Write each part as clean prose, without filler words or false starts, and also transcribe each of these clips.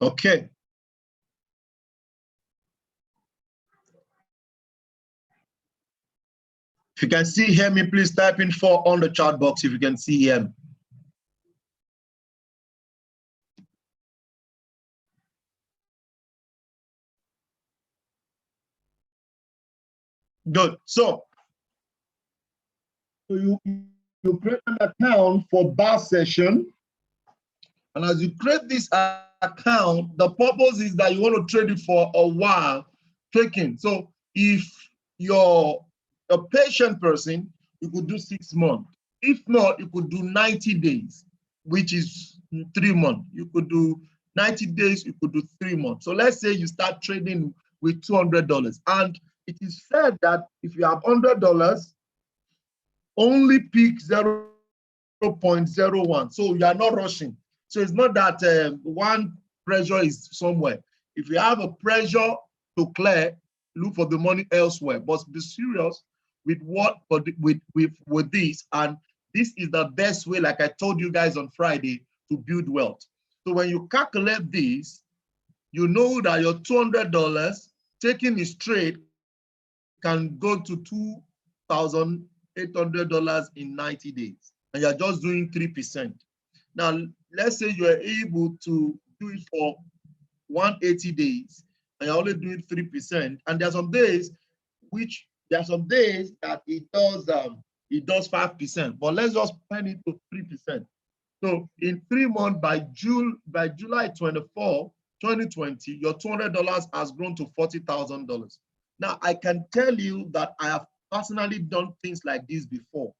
Okay. If you can hear me, please type in 4 on the chat box if you can hear me. Good. So you create an account for bar session. And as you create this account, the purpose is that you want to trade it for a while, taking. So if you're a patient person, you could do 6 months. If not, you could do 90 days, which is 3 months. You could do 90 days, you could do 3 months. So let's say you start trading with $200. And it is said that if you have $100, only pick 0.01. So you are not rushing. So it's not that one pressure is somewhere. If you have a pressure to clear, look for the money elsewhere. But be serious with with this. And this is the best way, like I told you guys on Friday, to build wealth. So when you calculate this, you know that your $200 taking it straight can go to $2,800 in 90 days. And you're just doing 3%. Now, let's say you're able to do it for 180 days, and you're only doing 3%. And there are some days that it does 5%. But let's just pen it to 3%. So in 3 months, by July 24, 2020, your $200 has grown to $40,000. Now, I can tell you that I have personally done things like this before,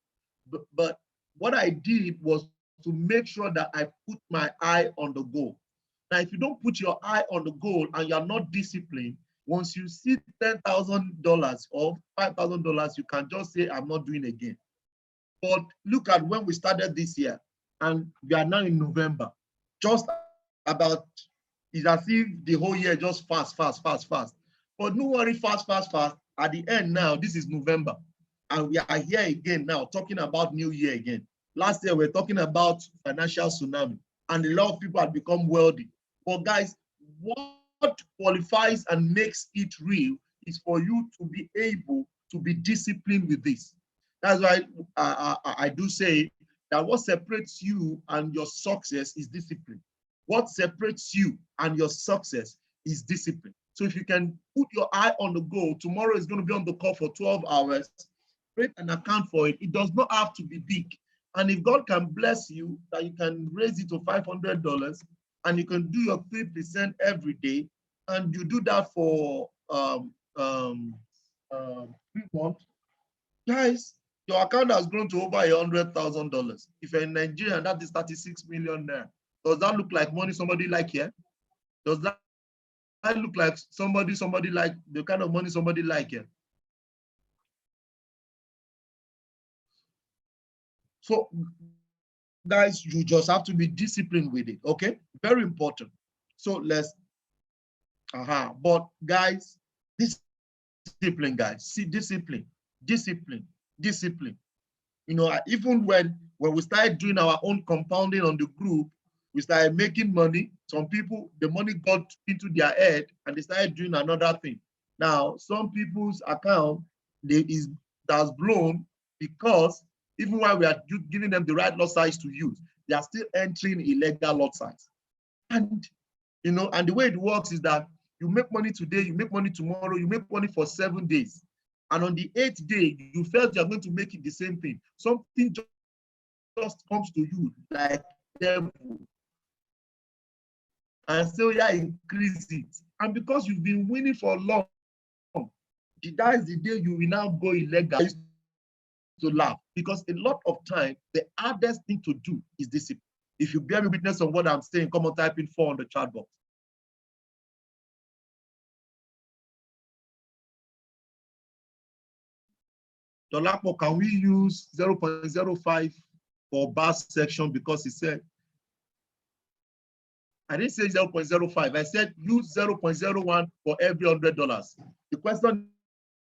but what I did was to make sure that I put my eye on the goal. Now, if you don't put your eye on the goal and you're not disciplined, once you see $10,000 or $5,000, you can just say, I'm not doing again. But look at when we started this year, and we are now in November. Just about, it's as if the whole year just fast. But no worry, fast. At the end now, this is November. And we are here again now, talking about New Year again. Last year, we were talking about financial tsunami, and a lot of people have become wealthy. But guys, what qualifies and makes it real is for you to be able to be disciplined with this. That's why I do say that what separates you and your success is discipline. What separates you and your success is discipline. So if you can put your eye on the goal, tomorrow is going to be on the call for 12 hours, create an account for it. It does not have to be big. And if God can bless you, that you can raise it to $500 and you can do your 3% every day, and you do that for 3 months, guys, your account has grown to over $100,000. If you're in Nigeria, that is 36 million there. Does that look like money somebody like here? Does that look like somebody like the kind of money somebody like here? So, guys, you just have to be disciplined with it, okay? Very important. So let's, but guys, discipline, guys. See, discipline. You know, even when we started doing our own compounding on the group, we started making money. Some people, the money got into their head and they started doing another thing. Now, some people's account that's blown because even while we are giving them the right lot size to use, they are still entering illegal lot size. And, you know, and the way it works is that you make money today, you make money tomorrow, you make money for 7 days. And on the 8th day, you felt you're going to make it the same thing. Something just comes to you like devil. And so yeah, increase it. And because you've been winning for long, that is the day you will now go illegal. To laugh, because a lot of time, the hardest thing to do is discipline. If you bear me witness on what I'm saying, come on, type in 4 on the chat box. Dolapo, can we use 0.05 for bar section? Because he said, I didn't say 0.05. I said use 0.01 for every $100. The question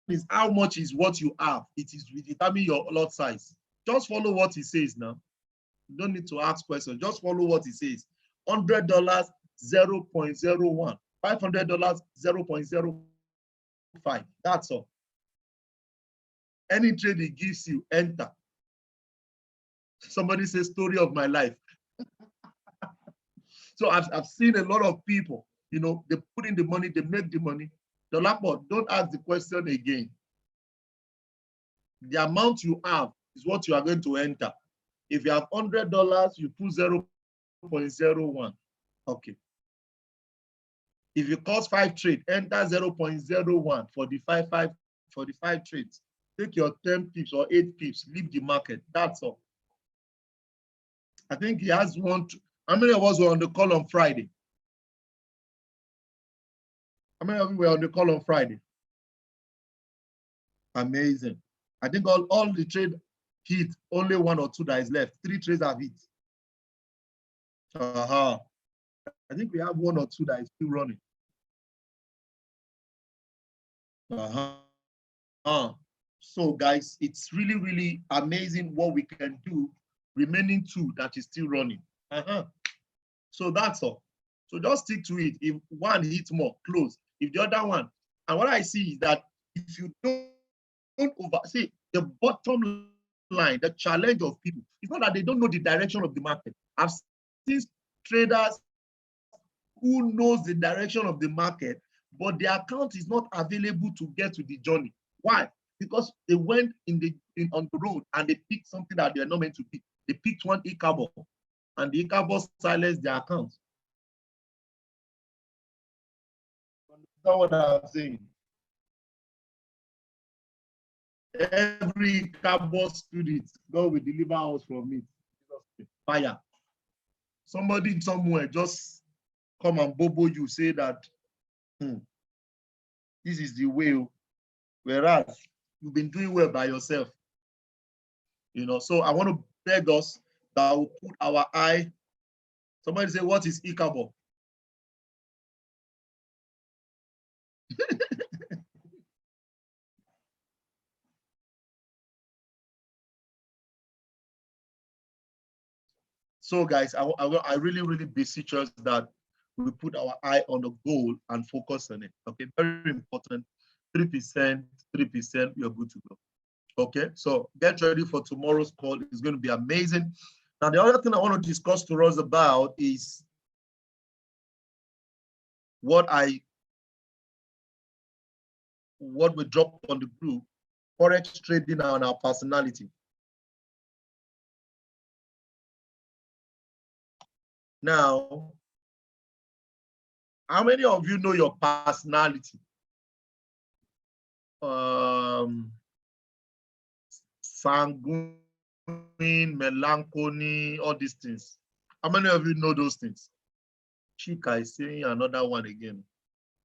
is how much is what you have. It is will determine your lot size. Just follow what he says now. You don't need to ask questions. Just follow what he says. $100 0.01. $500, 0.05. That's all. Any trade it gives you, enter. Somebody says, story of my life. So I've seen a lot of people, you know, they put in the money, they make the money. The Lord, don't ask the question again. The amount you have is what you are going to enter. If you have $100, you put 0.01. Okay. If you cost 5 trades, enter 0.01 for the five trades. Take your 10 pips or 8 pips, leave the market. That's all. I think he has one. How many of us were on the call on Friday? How many of you were on the call on Friday? Amazing. I think all the trade hit, only 1 or 2 that is left. 3 trades have hit. I think we have 1 or 2 that is still running. So guys, it's really, really amazing what we can do. Remaining 2 that is still running. So that's all. So just stick to it. If one hits more, close. If the other one, and what I see is that if you don't oversee the bottom line, the challenge of people, it's not that they don't know the direction of the market. I've seen traders who knows the direction of the market, but their account is not available to get to the journey. Why? Because they went on the road and they picked something that they're not meant to pick. They picked one e-carbon, and the e-carbon silenced their account. That's what I'm saying. Every carbon spirit, God will deliver us from it. Fire. Somebody somewhere just come and bobo you, say that this is the way, whereas you've been doing well by yourself. You know, so I want to beg us that we'll put our eye. Somebody say, what is e-carbon? So guys, I really, really beseech us that we put our eye on the goal and focus on it. Okay, very important. 3%, 3%, you're good to go. Okay, so get ready for tomorrow's call. It's going to be amazing. Now, the other thing I want to discuss to us about is what we drop on the group, Forex trading and our personality. Now, how many of you know your personality? Sanguine, melancholy, all these things. How many of you know those things? Chika is saying another one again.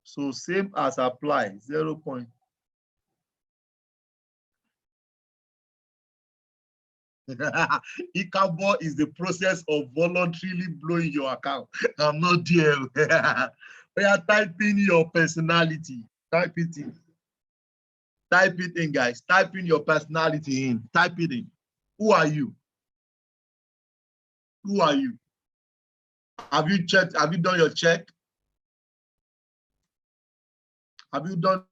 So same as apply, 0. e-carbon is the process of voluntarily blowing your account. I'm not there. We are typing your personality. Type it in. Type it in, guys. Type in your personality in. Type it in. Who are you? Who are you? Have you checked? Have you done your check? Have you done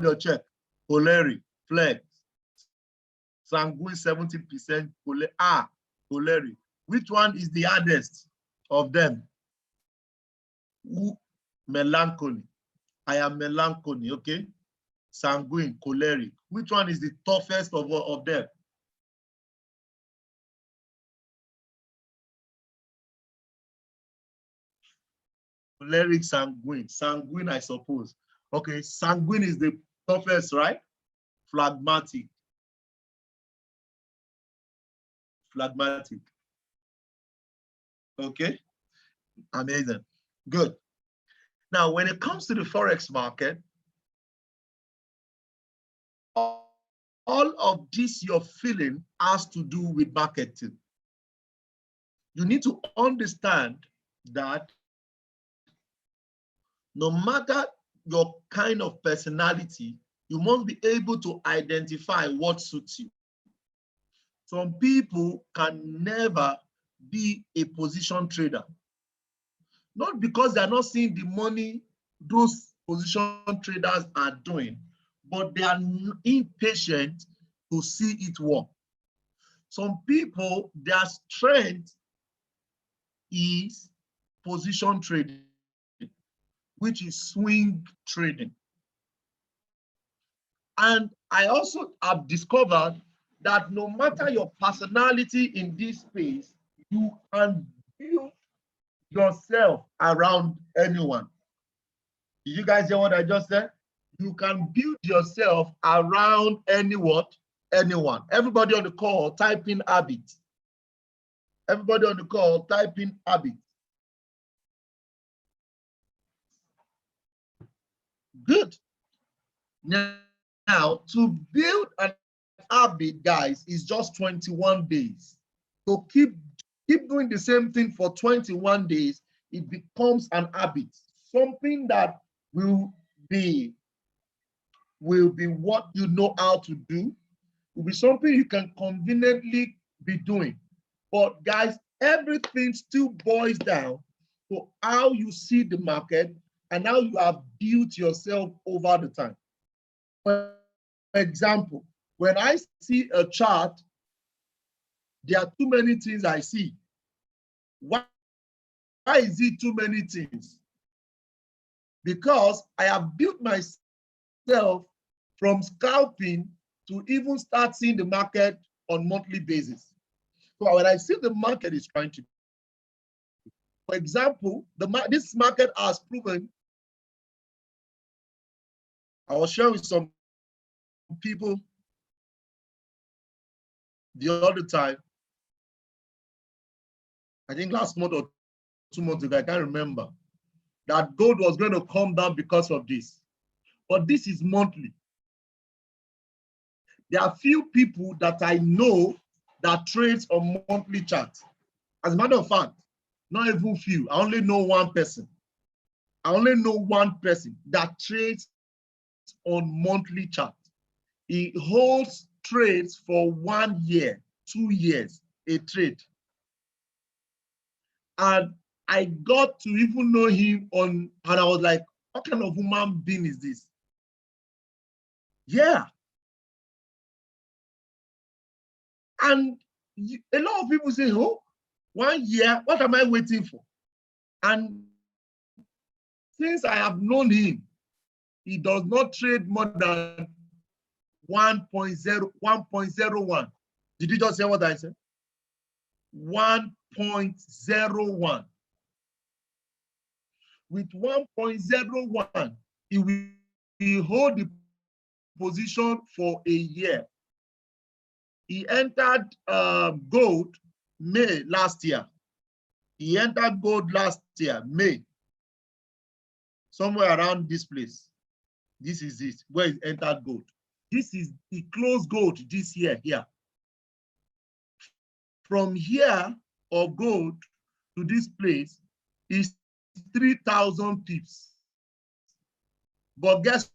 your check? Choleric, flex, sanguine 70%, choleric. Which one is the hardest of them? Melancholy. I am melancholy, okay? Sanguine, choleric. Which one is the toughest of them? Choleric, sanguine. Sanguine, I suppose. Okay, sanguine is the toughest, right? Phlegmatic. Phlegmatic. Okay, amazing. Good. Now, when it comes to the Forex market, all of this you're feeling has to do with marketing. You need to understand that no matter your kind of personality, you must be able to identify what suits you. Some people can never be a position trader. not because they're not seeing the money those position traders are doing, but they are impatient to see it work. Some people, their strength is position trading, which is swing trading. And I also have discovered that no matter your personality in this space, you can build yourself around anyone. Did you guys hear what I just said? You can build yourself around anyone. Everybody on the call, type in habit. Everybody on the call, type in habit. Good. Now, to build an habit, guys, is just 21 days. So keep doing the same thing for 21 days. It becomes an habit, something that will be what you know how to do, will be something you can conveniently be doing. But guys, everything still boils down to how you see the market and how you have built yourself over the time. For example, when I see a chart, there are too many things I see. Why is it too many things? Because I have built myself from scalping to even start seeing the market on monthly basis. So when I see the market is trying to, for example, this market has proven, I was sharing with some people the other time, I think last month or 2 months ago, I can't remember, that gold was going to come down because of this. But this is monthly. There are few people that I know that trades on monthly charts. As a matter of fact, not even few. I only know one person. I only know one person that trades on monthly chart. He holds trades for 1 year, 2 years, a trade. And I got to even know him and I was like, what kind of human being is this? Yeah. And a lot of people say, oh, 1 year, what am I waiting for? And since I have known him, he does not trade more than 1.01. Did you just hear what I said? 1.01. With 1.01, he will hold the position for a year. He entered gold May last year. He entered gold last year, May. Somewhere around this place. This is it, where he entered gold. This is the closed gold this year here. From here of gold to this place is 3,000 pips. But guess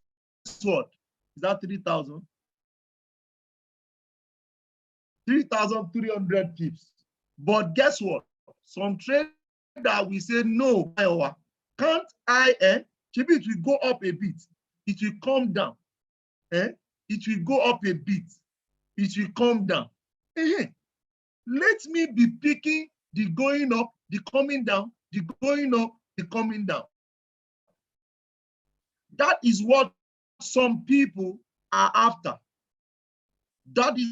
what? Is that 3,000? 3,300 pips. But guess what? Some trader will say, no, can't I? Maybe it will go up a bit. It will come down. It will go up a bit. It will come down. Let me be picking the going up, the coming down, the going up, the coming down. That is what some people are after. That is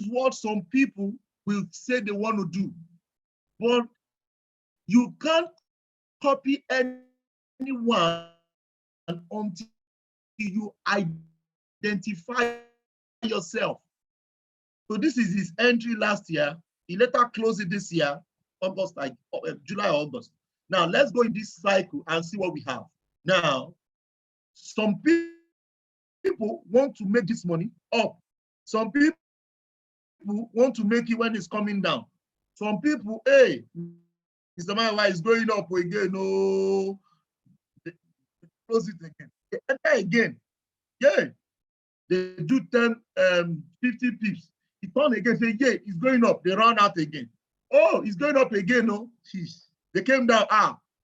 what some people will say they want to do. But you can't copy anyone until you identify yourself. So this is his entry last year. He later closed it this year, August, like July, August. Now let's go in this cycle and see what we have. Now, some people want to make this money up. Some people want to make it when it's coming down. Some people, hey, Mr. Man, why is going up again? No, close it again. They enter again. Yeah, they do 10, 50 pips. He turn again, say, yeah, it's going up. They run out again. Oh, it's going up again. No, jeez. They came down.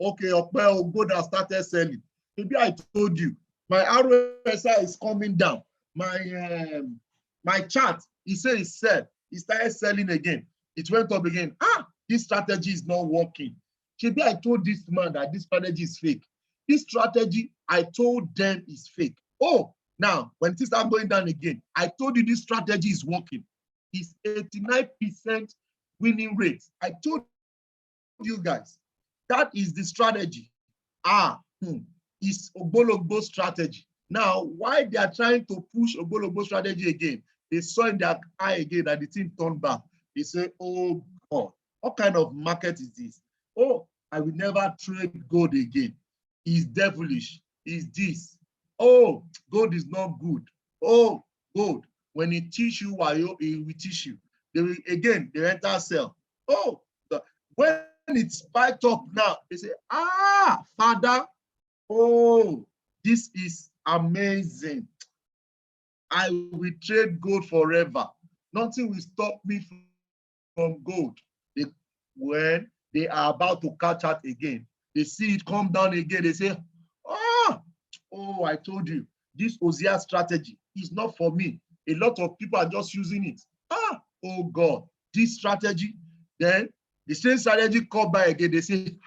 Okay, Okpel, go that started selling. Maybe I told you, my RSI is coming down. My chart, he said he said, he started selling again. It went up again. This strategy is not working. Maybe I told this man that this strategy is fake. This strategy, I told them is fake. Oh, now, when things are going down again, I told you this strategy is working. It's 89% winning rate. I told you guys, that is the strategy. It's Ogbologbo strategy. Now, why they are trying to push Ogbologbo strategy again, they saw in their eye again that the thing turned back. They say, oh God, what kind of market is this? Oh, I will never trade gold again. It's devilish. It's this. Oh, gold is not good. Oh, gold. When he teach you why he will teach you. They will again, they enter sell. Oh, when it spiked up now, they say, Father, oh, this is amazing. I will trade gold forever. Nothing will stop me from gold. When they are about to catch out again, they see it come down again. They say, oh, I told you, this Ozia strategy is not for me. A lot of people are just using it. Oh God, this strategy. Then the same strategy come by again. They say,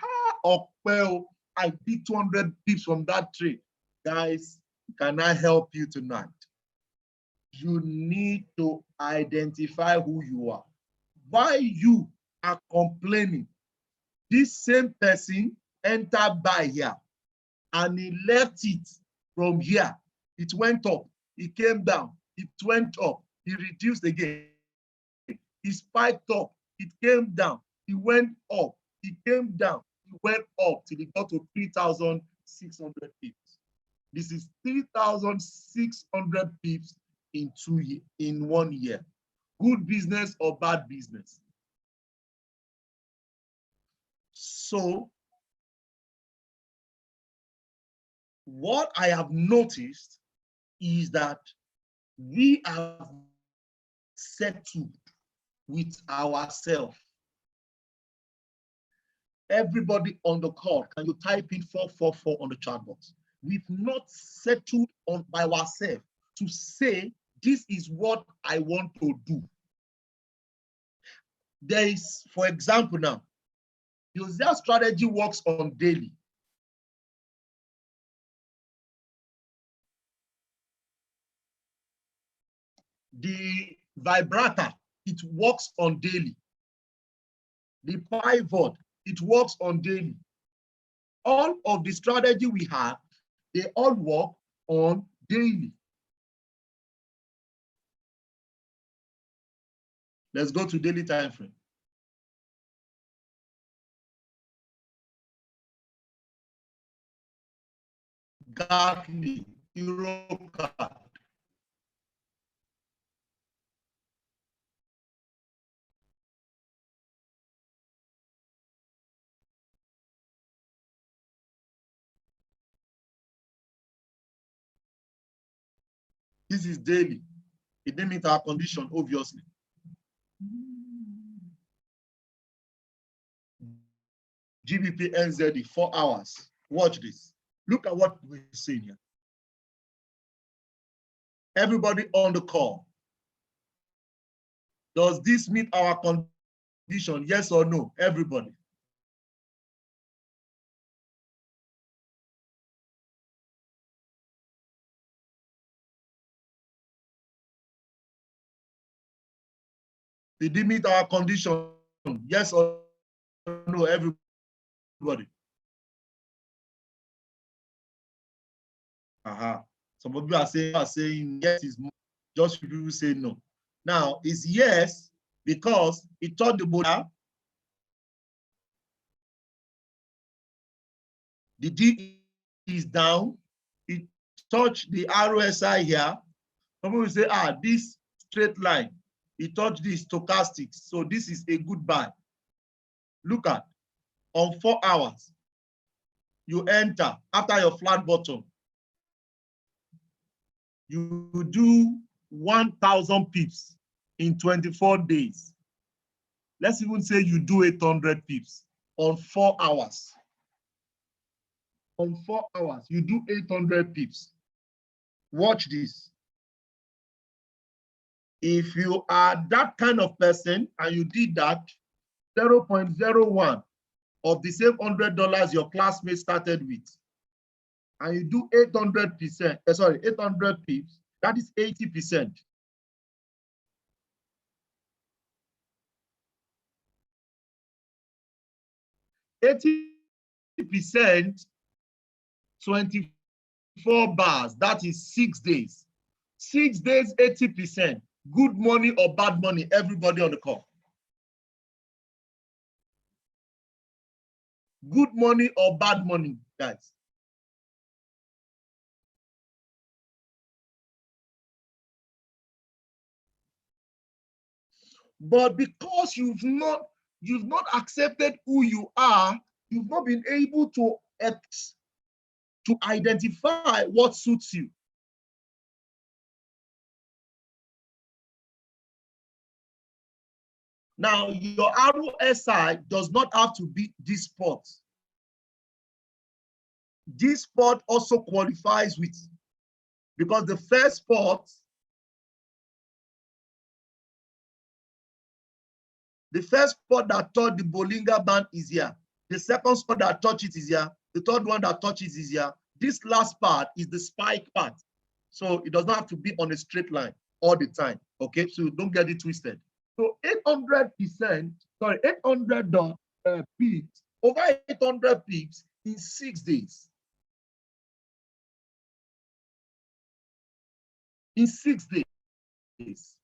well, I picked 200 pips from that trade. Guys, can I help you tonight? You need to identify who you are. Why you are complaining? This same person entered by here and he left it from here. It went up, it came down, it went up, it reduced again. It spiked up, it came down, it went up, it came down, it went up till it got to 3,600 pips. This is 3,600 pips in 1 year. Good business or bad business? So, what I have noticed is that we have settled with ourselves. Everybody on the call, can you type in 444 on the chat box? We've not settled on by ourselves to say, this is what I want to do. There is, for example now, your strategy works on daily. The vibrator, it works on daily. The pivot, it works on daily. All of the strategy we have, they all work on daily. Let's go to daily time frame. Gartley, Euro card. This is daily. It didn't meet our condition, obviously. GBP NZD, 4 hours. Watch this. Look at what we're seeing here. Everybody on the call. Does this meet our condition? Yes or no? Everybody. Did it meet our condition? Yes or no? Everybody. Some of you are saying yes is more. Just people say no. Now it's yes because it taught the border. The D is down. It touched the RSI here. Some people will say, this straight line, it touched the stochastics. So this is a good buy. Look at, on 4 hours, you enter after your flat bottom. You do 1,000 pips in 24 days. Let's even say you do 800 pips on 4 hours. on 4 hours, you do 800 pips. Watch this. If you are that kind of person and you did that, 0.01 of the same $100 your classmate started with, and you do 800%, 800 pips, that is 80%. 80%, 24 bars, that is 6 days. 6 days, 80%. Good money or bad money, everybody on the call. Good money or bad money, guys? But because you've not accepted who you are, you've not been able to identify what suits you. Now, your ROSI does not have to be this sport. This sport also qualifies with, because the first sport, that taught the Bollinger Band is here. The second sport that touches is here. The third one that touches is here. This last part is the spike part. So it does not have to be on a straight line all the time. Okay, so don't get it twisted. So 800 pips, over 800 pips in 6 days. In 6 days.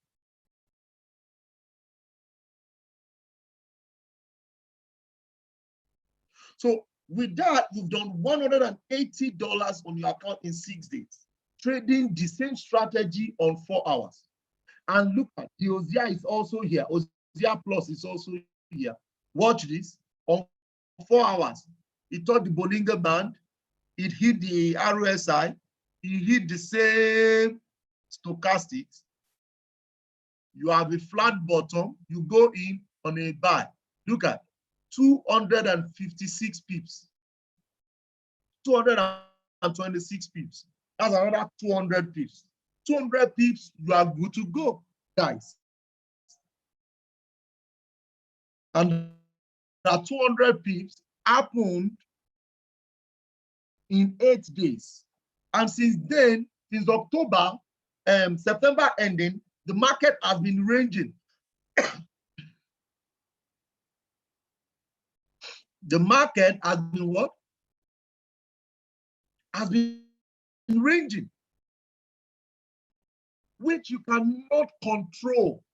So with that, you've done $180 on your account in 6 days, trading the same strategy on 4 hours. And look at the Ozia is also here. Ozia Plus is also here. Watch this. On 4 hours, it taught the Bollinger Band, it hit the RSI, it hit the same stochastics. You have a flat bottom, you go in on a buy. Look at 256 pips. 226 pips. That's another 200 pips. 200 pips, you are good to go, guys. And that 200 pips happened in 8 days. And since then, since October, September ending, the market has been ranging. The market has been what? Has been ranging, which you cannot control.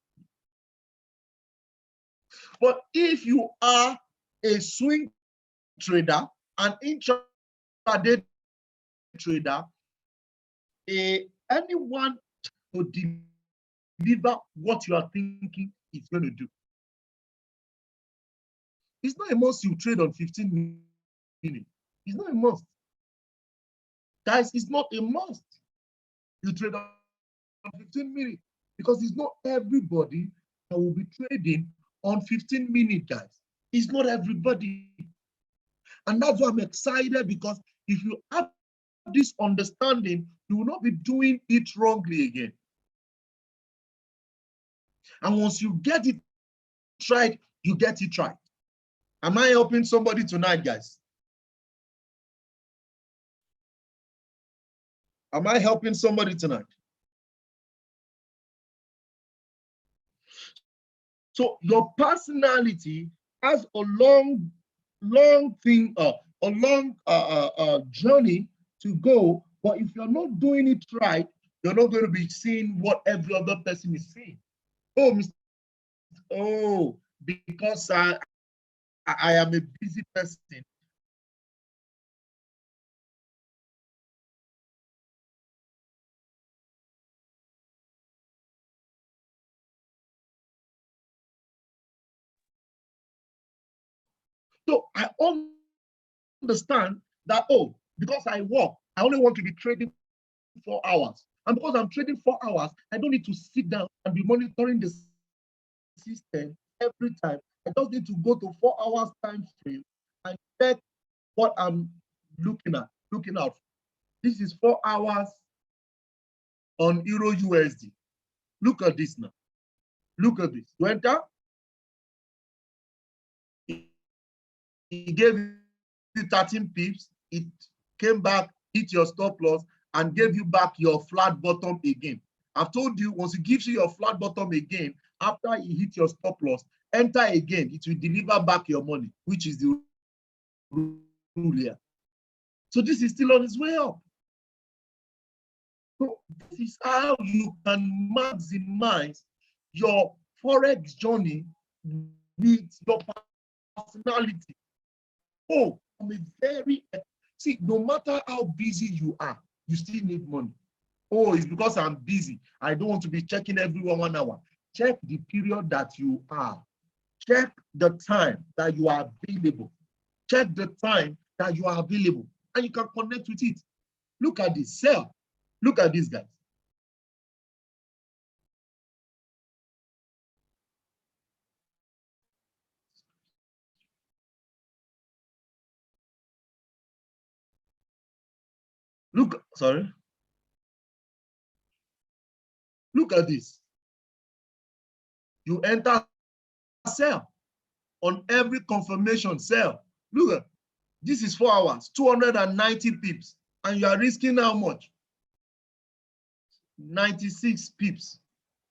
But if you are a swing trader, an intraday trader, anyone to deliver what you are thinking is going to do. It's not a must you trade on 15 minutes. It's not a must. Guys, it's not a must you trade on 15 minutes, because it's not everybody that will be trading on 15 minutes, guys. It's not everybody. And that's why I'm excited, because if you have this understanding, you will not be doing it wrongly again. And once you get it right, you get it right. Am I helping somebody tonight, guys? Am I helping somebody tonight? So your personality has a long thing, a long journey to go. But if you're not doing it right, you're not going to be seeing what every other person is seeing. Oh, because I am a busy person. So I understand that, because I work, I only want to be trading 4 hours. And because I'm trading 4 hours, I don't need to sit down and be monitoring the system every time. I just need to go to 4 hours time frame and check what I'm looking out. This is 4 hours on Euro USD. Look at this now. Look at this. You enter, it gave you 13 pips. It came back, hit your stop loss, and gave you back your flat bottom again. I've told you, once it gives you your flat bottom again, after you hit your stop loss, enter again. It will deliver back your money, which is the rule here. So this is still on its way up. So this is how you can maximize your Forex journey with your personality. Oh, I'm a very, see, no matter how busy you are, you still need money. Oh, it's because I'm busy. I don't want to be checking every 1 hour. Check the period that you are. Check the time that you are available. Check the time that you are available, and you can connect with it. Look at this, sell. Look at this, guys. Look, sorry. Look at this. You enter, sell. On every confirmation, sell. Look at this is 4 hours, 290 pips, and you are risking how much? 96 pips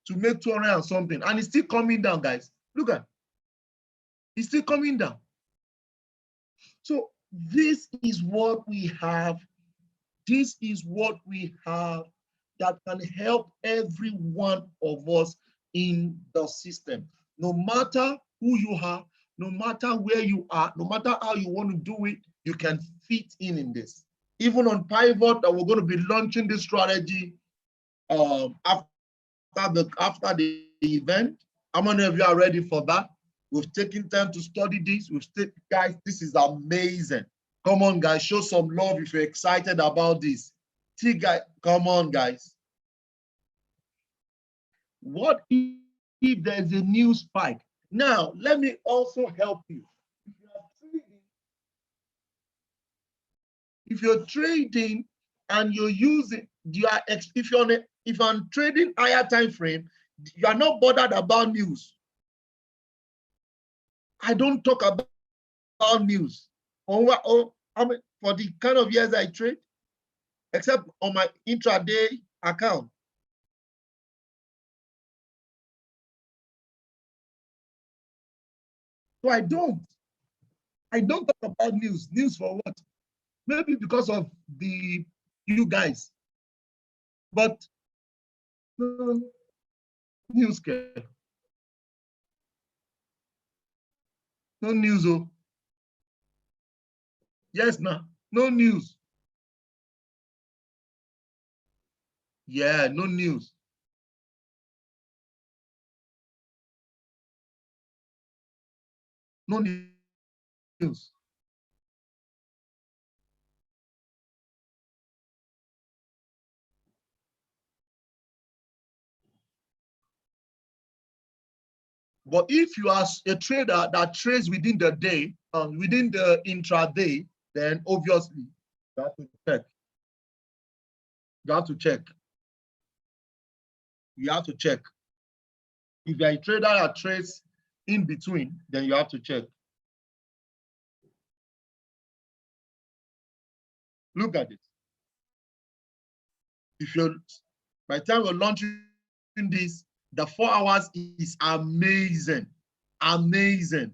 to make 200 and something, and it's still coming down, guys. Look at, it's still coming down. So this is what we have. This is what we have that can help every one of us in the system. No matter who you are, no matter where you are, no matter how you want to do it, you can fit in this. Even on Pivot, that we're going to be launching this strategy after the event. How many of you are ready for that? We've taken time to study this. Guys, this is amazing. Come on, guys, show some love if you're excited about this. See, guys, come on, guys. What if there's a new spike? Now, let me also help you. If you're trading and you're using, if I'm trading higher time frame, you are not bothered about news. I don't talk about news. For the kind of years I trade, except on my intraday account. So I don't talk about news. News for what? Maybe because of you guys. But news care. No news, oh. Yes, now. No news. Yeah, no news. No news. But if you are a trader that trades within the day, within the intraday, then obviously you have to check. You have to check. You have to check. If you're a trader that trades in between, then you have to check. Look at it. If you're, by the time we're launching this, the 4 hours is amazing. Amazing.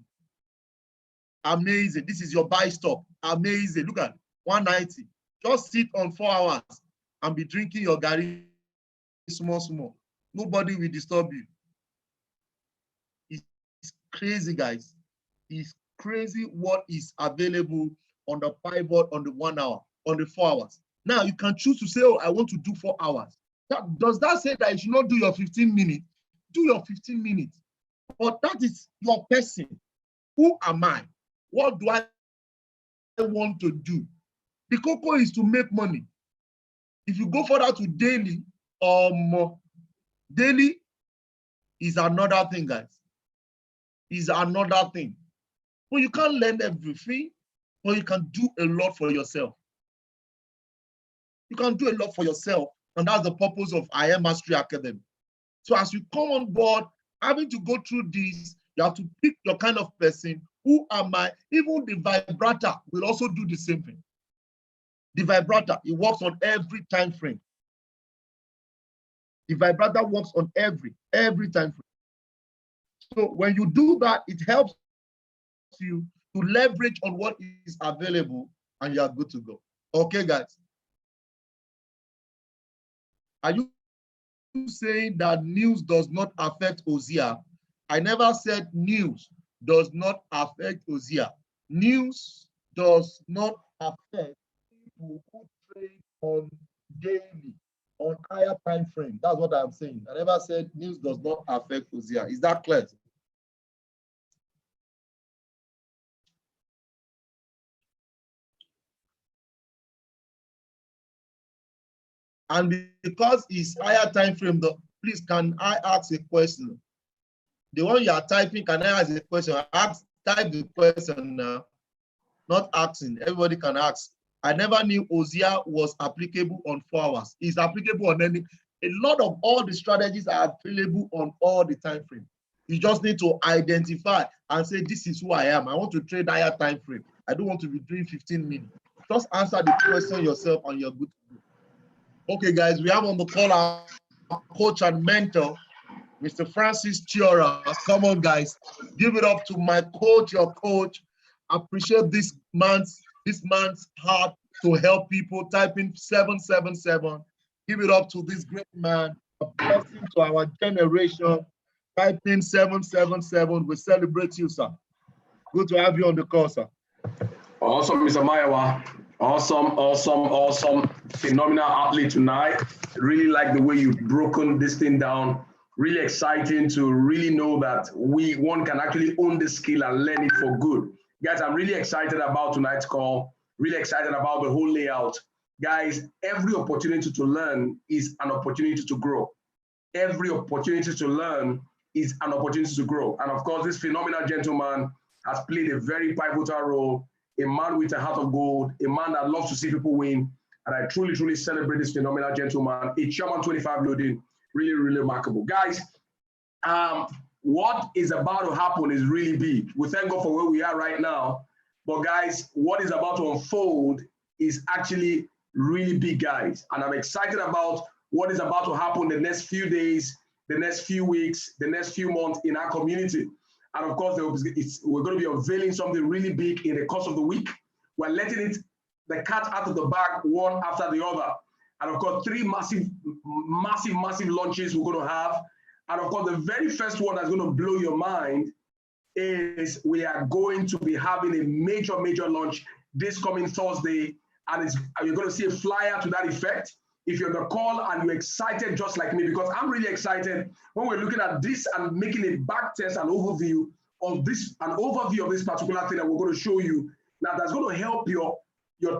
Amazing. This is your buy stop. Amazing. Look at 190. Just sit on 4 hours and be drinking your Gary small. Nobody will disturb you. It's crazy, guys. It's crazy what is available on the Pivot on the 1 hour, on the 4 hours. Now you can choose to say, oh, I want to do 4 hours. Does that say that you should not do your 15 minutes? Do your 15 minutes. But that is your person. Who am I? What do I want to do? The cocoa is to make money. If you go further to daily, daily is another thing, guys. Is another thing. But you can't learn everything, but you can do a lot for yourself. You can do a lot for yourself. And that's the purpose of I Am Mastery Academy. So as you come on board, having to go through this, you have to pick your kind of person. Who am I? Even the vibrator will also do the same thing. The vibrator, it works on every time frame. The vibrator works on every time frame. So when you do that, it helps you to leverage on what is available, and you are good to go. Okay, guys. Are you saying that news does not affect Hosea? I never said news does not affect Hosea. News does not affect people who trade on daily, on higher time frame. That's what I'm saying. I never said news does not affect Hosea. Is that clear? And because it's higher time frame, please, can I ask a question? The one you are typing, can I ask a question? Type the question now, not asking. Everybody can ask. I never knew Hosea was applicable on 4 hours. It's applicable on any. A lot of all the strategies are available on all the time frame. You just need to identify and say, this is who I am. I want to trade higher time frame. I don't want to be doing 15 minutes. Just answer the question yourself and you're good to go. Okay, guys, we have on the call our coach and mentor, Mr. Francis Chiora. Come on, guys. Give it up to my coach, your coach. Appreciate this man's heart to help people. Type in 777. Give it up to this great man. A blessing to our generation. Type in 777. We celebrate you, sir. Good to have you on the call, sir. Awesome, Mr. Mayowa. Awesome. Phenomenal athlete tonight. Really like the way you've broken this thing down. Really exciting to really know that one can actually own the skill and learn it for good. Guys, I'm really excited about tonight's call. Really excited about the whole layout. Guys, every opportunity to learn is an opportunity to grow. Every opportunity to learn is an opportunity to grow. And of course, this phenomenal gentleman has played a very pivotal role, a man with a heart of gold, a man that loves to see people win. And I truly celebrate this phenomenal gentleman, a Chairman 25 loading, really remarkable. Guys, what is about to happen is really big. We thank God for where we are right now. But guys, what is about to unfold is actually really big, guys. And I'm excited about what is about to happen the next few days, the next few weeks, the next few months in our community. And of course, we're going to be unveiling something really big in the course of the week. We're letting the cat out of the bag one after the other. And of course, 3 massive launches we're going to have. And of course, the very first one that's going to blow your mind is we are going to be having a major launch this coming Thursday. And you're going to see a flyer to that effect. If you're on the call and you're excited just like me, because I'm really excited when we're looking at this and making a back test and overview of this particular thing that we're going to show you. Now that's going to help your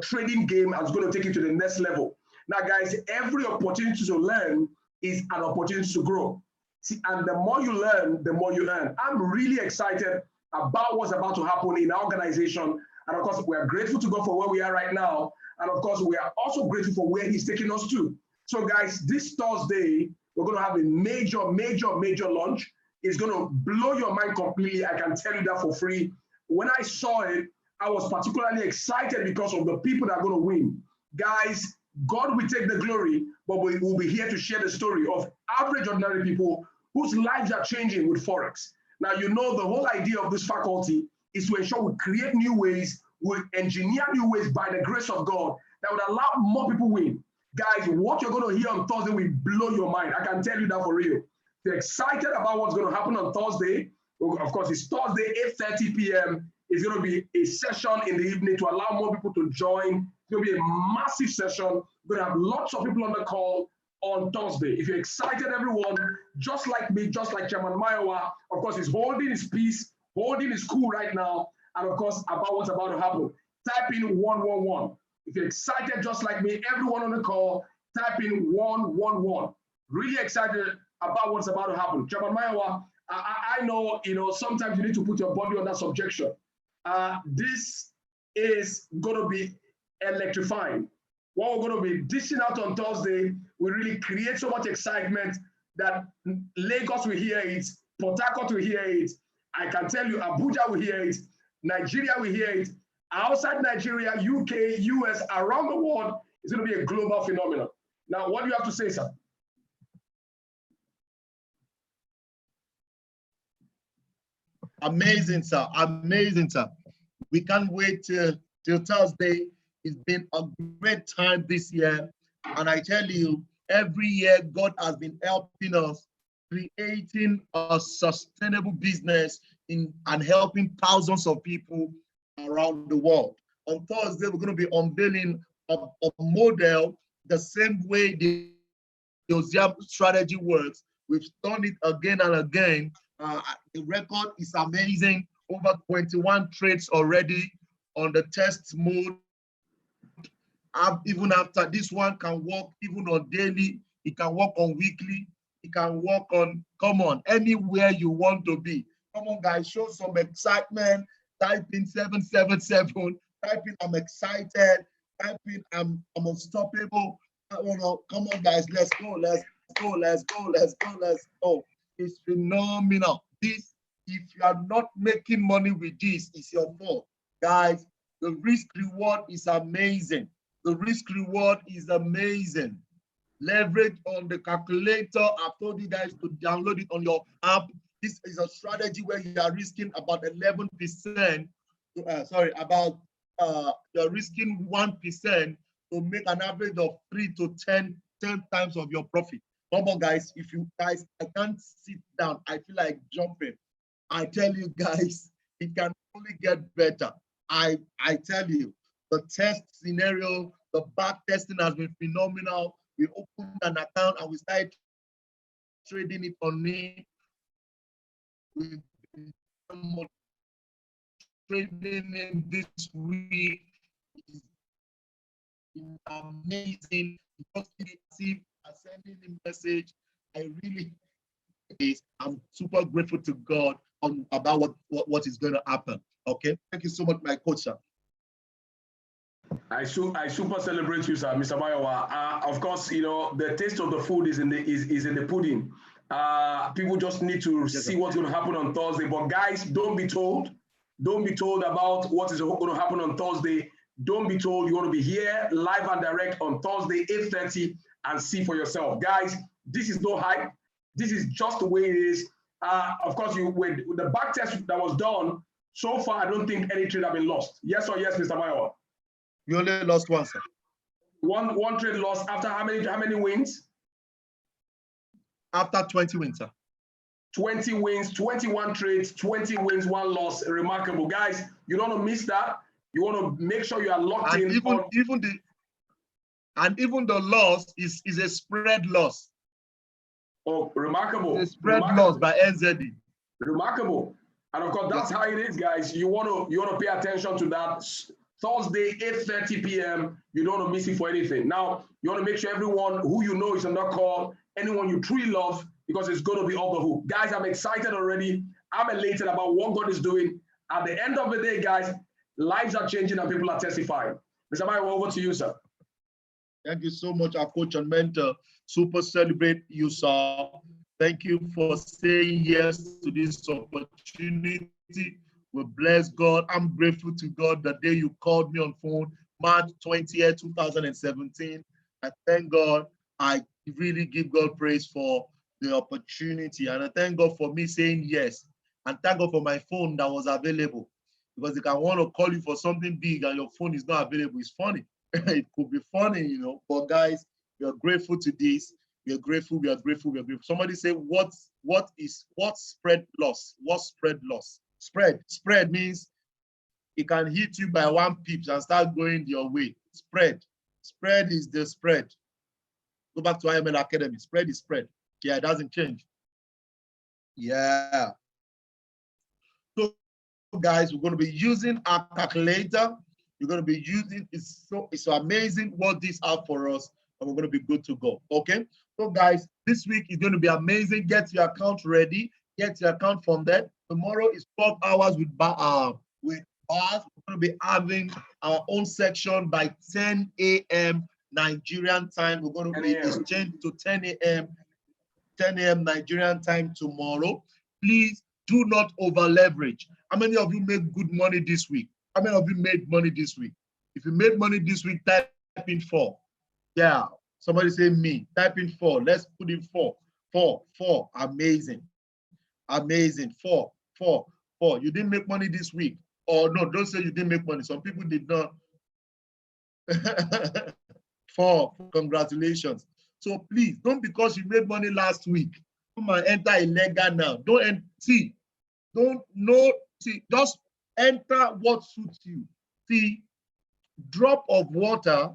trading game and it's going to take you to the next level. Now, guys, every opportunity to learn is an opportunity to grow. See, and the more you learn, the more you earn. I'm really excited about what's about to happen in our organization. And of course, we are grateful to God for where we are right now. And of course, we are also grateful for where he's taking us to. So guys, this Thursday, we're going to have a major launch. It's going to blow your mind completely. I can tell you that for free. When I saw it, I was particularly excited because of the people that are going to win. Guys, God will take the glory, but we will be here to share the story of average, ordinary people whose lives are changing with Forex. Now, you know, the whole idea of this faculty is to ensure we create new ways, we engineer new ways by the grace of God that would allow more people win. Guys, what you're going to hear on Thursday will blow your mind. I can tell you that for real. If you're excited about what's going to happen on Thursday, of course, it's Thursday, 8:30 p.m. It's going to be a session in the evening to allow more people to join. It's going to be a massive session. We're going to have lots of people on the call on Thursday. If you're excited, everyone, just like me, just like Chairman Mayowa, of course, he's holding his peace, holding his cool right now, and of course, about what's about to happen. Type in 111. If you're excited, just like me, everyone on the call, type in 111. Really excited about what's about to happen. Chairman Mayowa, I know, sometimes you need to put your body under subjection. This is going to be electrifying. what we're going to be dishing out on Thursday will really create so much excitement that Lagos will hear it, Port Harcourt will hear it. I can tell you Abuja will hear it, Nigeria will hear it. Outside Nigeria, UK, US, around the world, it's going to be a global phenomenon. Now, what do you have to say, sir? Amazing, sir. Amazing, sir. We can't wait till Thursday. It's been a great time this year. And I tell you, every year, God has been helping us creating a sustainable business and helping thousands of people around the world. On Thursday, we're going to be unveiling a model the same way the Josiah strategy works. We've done it again and again. The record is amazing. Over 21 trades already on the test mode. Even after this one can work even on daily, it can work on weekly, it can work on, come on, anywhere you want to be. Come on, guys, show some excitement. Type in 777, type in I'm excited, type in I'm unstoppable. Come on, guys, let's go, let's go, let's go, let's go, let's go. It's phenomenal. This, if you are not making money with this, it's your fault. Guys, the risk reward is amazing. The risk reward is amazing. Leverage on the calculator. I've told you guys to download it on your app. This is a strategy where you are risking about 11%. You're risking 1% to make an average of 3 to 10 times of your profit. Come on, guys. If you guys, I can't sit down. I feel like jumping. I tell you guys, it can only get better. I tell you, the test scenario, the back testing has been phenomenal. We opened an account and we started trading it on it. We've been trading in this week. It's been amazing. Just sending the message. I really I'm super grateful to God about what is going to happen. Okay, thank you so much, my coach, sir. I super celebrate you, sir, Mr. Mayowa. Of course, you know the taste of the food is in the pudding. People just need to see what's going to happen on Thursday. But guys, don't be told about what is going to happen on Thursday. Don't be told. You want to be here live and direct on Thursday, 8:30, and see for yourself, guys. This is no hype. This is just the way it is. Of course, with the back test that was done so far, I don't think any trade have been lost. Yes or yes, Mr. Mayowa? You only lost one, sir. One trade lost after how many wins? After 20 wins, sir. 20 wins, 21 trades, 20 wins, 1 loss. Remarkable. Guys, you don't want to miss that. You want to make sure you are locked in. Even the loss is a spread loss. Oh, remarkable. It's a spread loss by NZD. Remarkable. And of course, that's how it is, guys. You want to pay attention to that. Thursday, 8:30 p.m. You don't want to miss it for anything. Now, you want to make sure everyone who you know is on that call, anyone you truly love, because it's going to be off the hook. Guys, I'm excited already. I'm elated about what God is doing. At the end of the day, guys, lives are changing and people are testifying. Mr. Mayowa, over to you, sir. Thank you so much, our coach and mentor. Super celebrate you, sir. Thank you for saying yes to this opportunity. We bless God. I'm grateful to God the day you called me on phone, March 20th, 2017. I thank God. I really give God praise for the opportunity. And I thank God for me saying yes. And thank God for my phone that was available. Because they can want to call you for something big and your phone is not available. It's funny. It could be funny, you know. But guys, we are grateful to this. We are grateful. We are grateful. We are grateful. Somebody say, what spread loss? What spread loss? Spread means it can hit you by 1 pips and start going your way. Spread is the spread. Go back to IML Academy. Spread is spread. Yeah, it doesn't change. Yeah. So guys, we're going to be using our calculator. You're going to be using it's so amazing what this out for us, and we're going to be good to go. Okay. So guys, this week is going to be amazing. Get your account ready. Get your account from there. Tomorrow is 12 hours with bars. We're going to be having our own section by 10 a.m. Nigerian time. We're going to 10 be a.m. exchanged to 10 a.m. 10 a.m. Nigerian time tomorrow. Please do not over leverage. How many of you made good money this week? How many of you made money this week? If you made money this week, type in 4. Yeah. Somebody say me. Type in 4. Let's put in 4. 4. 4. Amazing. Amazing. 4. 4. 4. You didn't make money this week. Or no, don't say you didn't make money. Some people did not. 4. Congratulations. So please, don't because you made money last week, come and enter illegal now. Don't see. Don't know. See, just enter what suits you. See, drop of water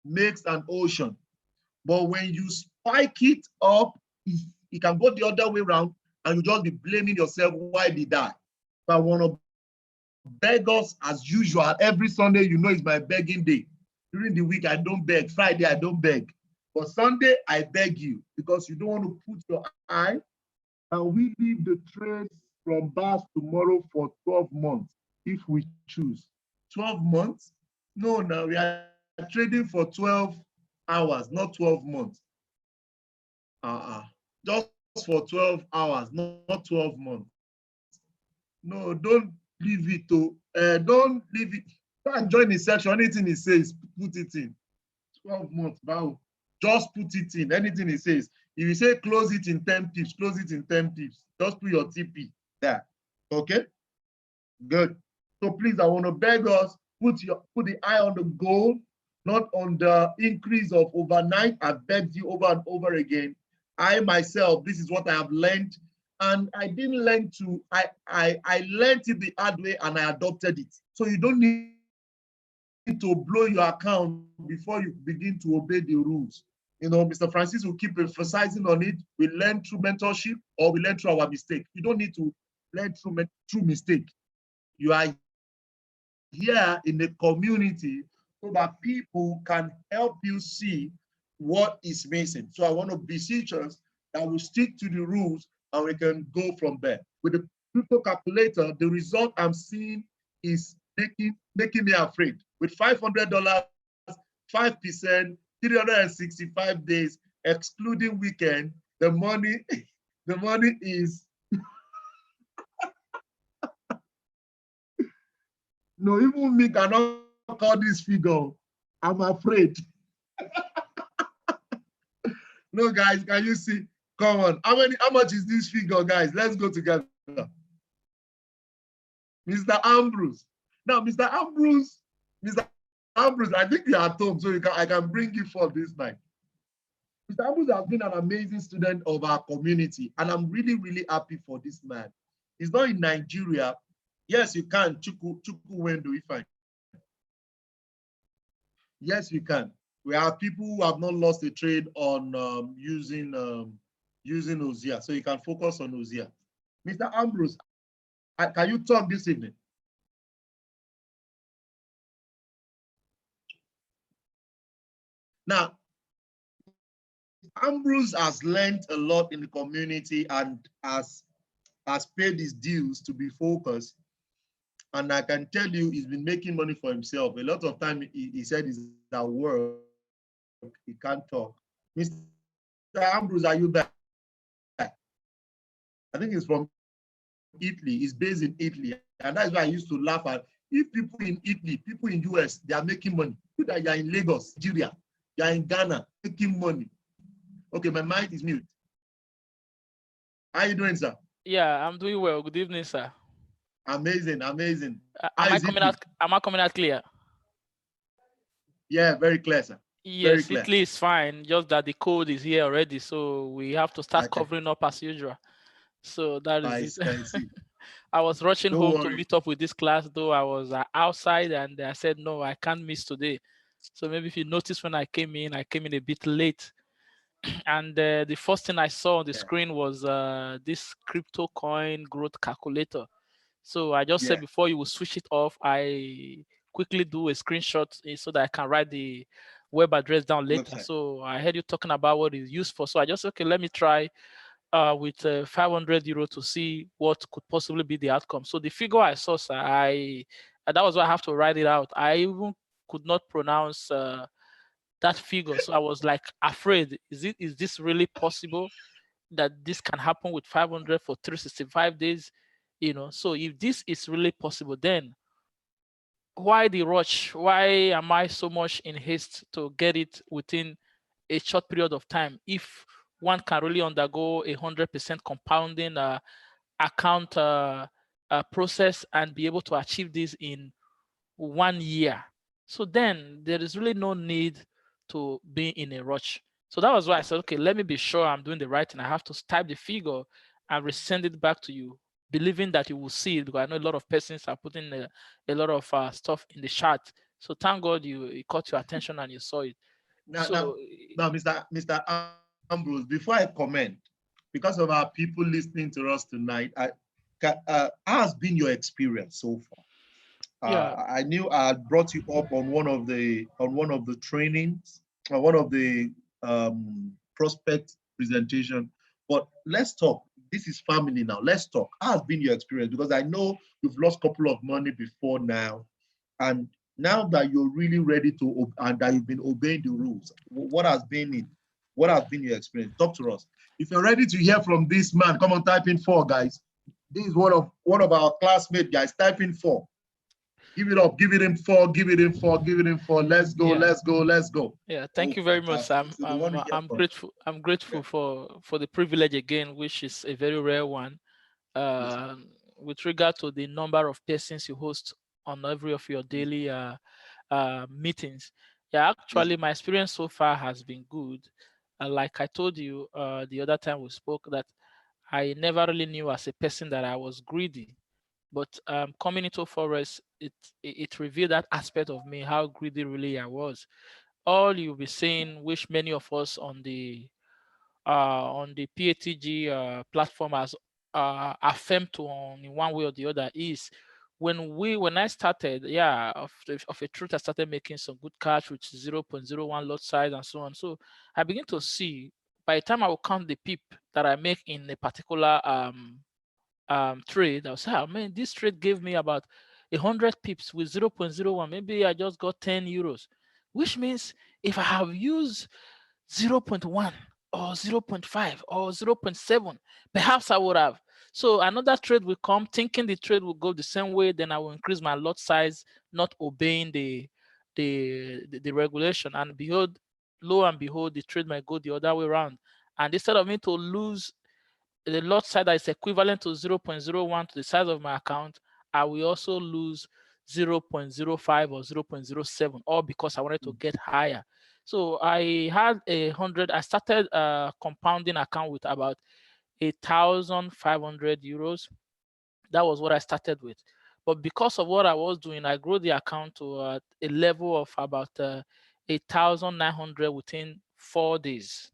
makes an ocean. But when you spike it up, it can go the other way around and you just be blaming yourself why did I. So I want to beg us as usual. Every Sunday, you know, it's my begging day. During the week, I don't beg. Friday, I don't beg. But Sunday, I beg you because you don't want to put your eye. And we leave the trades from bars tomorrow for 12 months if we choose. 12 months? No, we are trading for 12 hours, not 12 months. Just for 12 hours, not 12 months. No, don't leave it to, don't leave it. Can't join the section. Anything he says, put it in. 12 months, wow. Just put it in. Anything he says. If you say close it in 10 pips, close it in 10 pips. Just put your TP there. Okay? Good. So please, I want to beg us, put the eye on the goal, not on the increase of overnight. I begged you over and over again. I myself, this is what I have learned. And I didn't learn to, I learned it the hard way and I adopted it. So you don't need to blow your account before you begin to obey the rules. You know, Mr. Francis will keep emphasizing on it. We learn through mentorship or we learn through our mistake. You don't need to learn through mistake. You are here in the community so that people can help you see what is missing. So I want to beseech us that we stick to the rules and we can go from there. With the crypto calculator, the result I'm seeing is making me afraid. With $500, 5%, 365 days, excluding weekend, the money is no, even me cannot call this figure. I'm afraid. No, guys, can you see? Come on. How much is this figure, guys? Let's go together. Mr. Ambrose. Now, Mr. Ambrose, I think you're at home, so I can bring you for this night. Mr. Ambrose has been an amazing student of our community, and I'm really, really happy for this man. He's not in Nigeria. Yes, you can. Chuku Wendo, if I. Yes, you can. We have people who have not lost a trade on using Ozia, so you can focus on Ozia. Mr. Ambrose, can you talk this evening? Now, Ambrose has learned a lot in the community and has paid his dues to be focused. And I can tell you, he's been making money for himself. A lot of time he said he's at work, he can't talk. Mr. Ambrose, are you there? I think he's from Italy. He's based in Italy. And that's why I used to laugh at if people in Italy, people in US, they are making money. You that you're in Lagos, Nigeria, you're in Ghana, making money. Okay, my mic is mute. How are you doing, sir? Yeah, I'm doing well. Good evening, sir. Amazing, amazing. Am I coming out clear? Yeah, very clear, sir. Yes, Italy is fine. Just that the code is here already, so we have to start covering up as usual. So that is it. I see. I was rushing home to meet up with this class, though I was outside, and I said, no, I can't miss today. So maybe if you notice when I came in a bit late. And the first thing I saw on the screen was this crypto coin growth calculator. So I just said before you will switch it off, I quickly do a screenshot so that I can write the web address down later. So I heard you talking about what it's used for. So I just, okay, let me try with 500 euro to see what could possibly be the outcome. So the figure I saw, sir, that was why I have to write it out. I even could not pronounce that figure. So I was like afraid, is this really possible that this can happen with 500 for 365 days? So if this is really possible, then why the rush? Why am I so much in haste to get it within a short period of time if one can really undergo 100% compounding account process and be able to achieve this in 1 year? So then there is really no need to be in a rush. So that was why I said, okay, let me be sure I'm doing the right thing. I have to type the figure and resend it back to you, believing that you will see it, because I know a lot of persons are putting a lot of stuff in the chat. So thank God you caught your attention and you saw it. Now, Mr. Ambrose, before I comment, because of our people listening to us tonight, how has been your experience so far? I knew I had brought you up on one of the trainings, one of the prospect presentation. But let's talk. This is family now. Let's talk. How has been your experience? Because I know you've lost a couple of money before now, and now that you're really ready to, and that you've been obeying the rules, what has been it? What has been your experience? Talk to us. If you're ready to hear from this man, come on, type in 4, guys. This is one of our classmates, guys. Type in 4. Give it up. Give it in 4. Give it in 4. Give it in 4. Let's go. Yeah. Let's go. Let's go. Yeah. Thank you very much. I'm grateful. I'm grateful for the privilege again, which is a very rare one. With regard to the number of persons you host on every of your daily meetings. Yeah, actually, my experience so far has been good. Like I told you the other time we spoke, that I never really knew as a person that I was greedy. But coming into Forex, it revealed that aspect of me, how greedy really I was. All you'll be seeing, which many of us on the PATG platform has affirmed to in one way or the other, is when I started, of a truth, I started making some good cash with 0.01 lot size and so on. So I begin to see, by the time I will count the pip that I make in a particular trade, I'll say, oh man, this trade gave me about 100 pips with 0.01. Maybe I just got 10 euros, which means if I have used 0.1 or 0.5 or 0.7, perhaps I would have. So another trade will come, thinking the trade will go the same way, then I will increase my lot size, not obeying the regulation. And behold, lo and behold, the trade might go the other way around. And instead of me to lose the lot size that is equivalent to 0.01 to the size of my account, I will also lose 0.05 or 0.07, all because I wanted to get higher. So I had 100. I started a compounding account with about 1,500 euros. That was what I started with. But because of what I was doing, I grew the account to a level of about 8,900 within 4 days.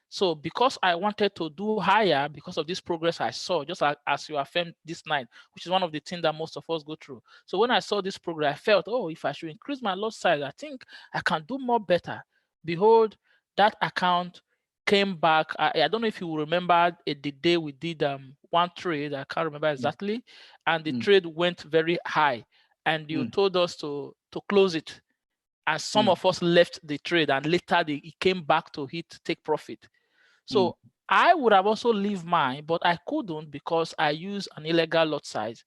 So because I wanted to do higher, because of this progress I saw, just as you affirmed this night, which is one of the things that most of us go through. So when I saw this progress, I felt, oh, if I should increase my lot size, I think I can do more better. Behold, that account came back. I don't know if you remember the day we did one trade, I can't remember exactly, and the trade went very high, and you told us to close it. And some of us left the trade, and later it came back to take profit. So I would have also leave mine, but I couldn't because I used an illegal lot size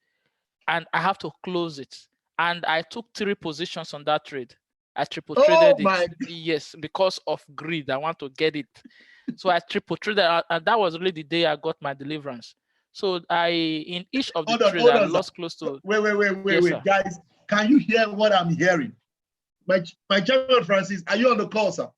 and I have to close it. And I took 3 positions on that trade. I triple traded it. Yes, because of greed. I want to get it. So I triple traded, and that was really the day I got my deliverance. So in each of the trades, I lost close to. Wait, guys. Can you hear what I'm hearing? My chairman, Francis, are you on the call, sir?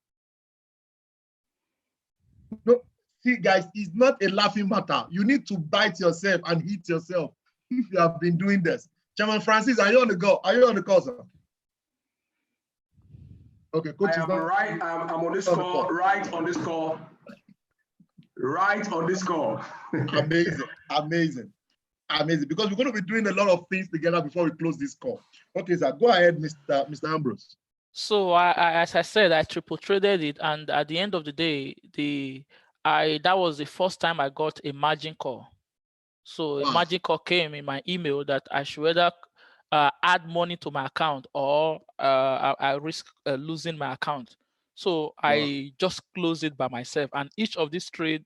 No, see, guys, it's not a laughing matter. You need to bite yourself and hit yourself if you have been doing this. Chairman Francis, are you on the go? Are you on the call, sir? Okay, coach. I'm on this call, right on this call. Right on this call. Amazing. Because we're going to be doing a lot of things together before we close this call. Okay, sir, go ahead, Mr. Ambrose. So as I said, I triple traded it, and at the end of the day, that was the first time I got a margin call. So a margin call came in my email that I should either add money to my account, or I risk losing my account. So I just closed it by myself. And each of these three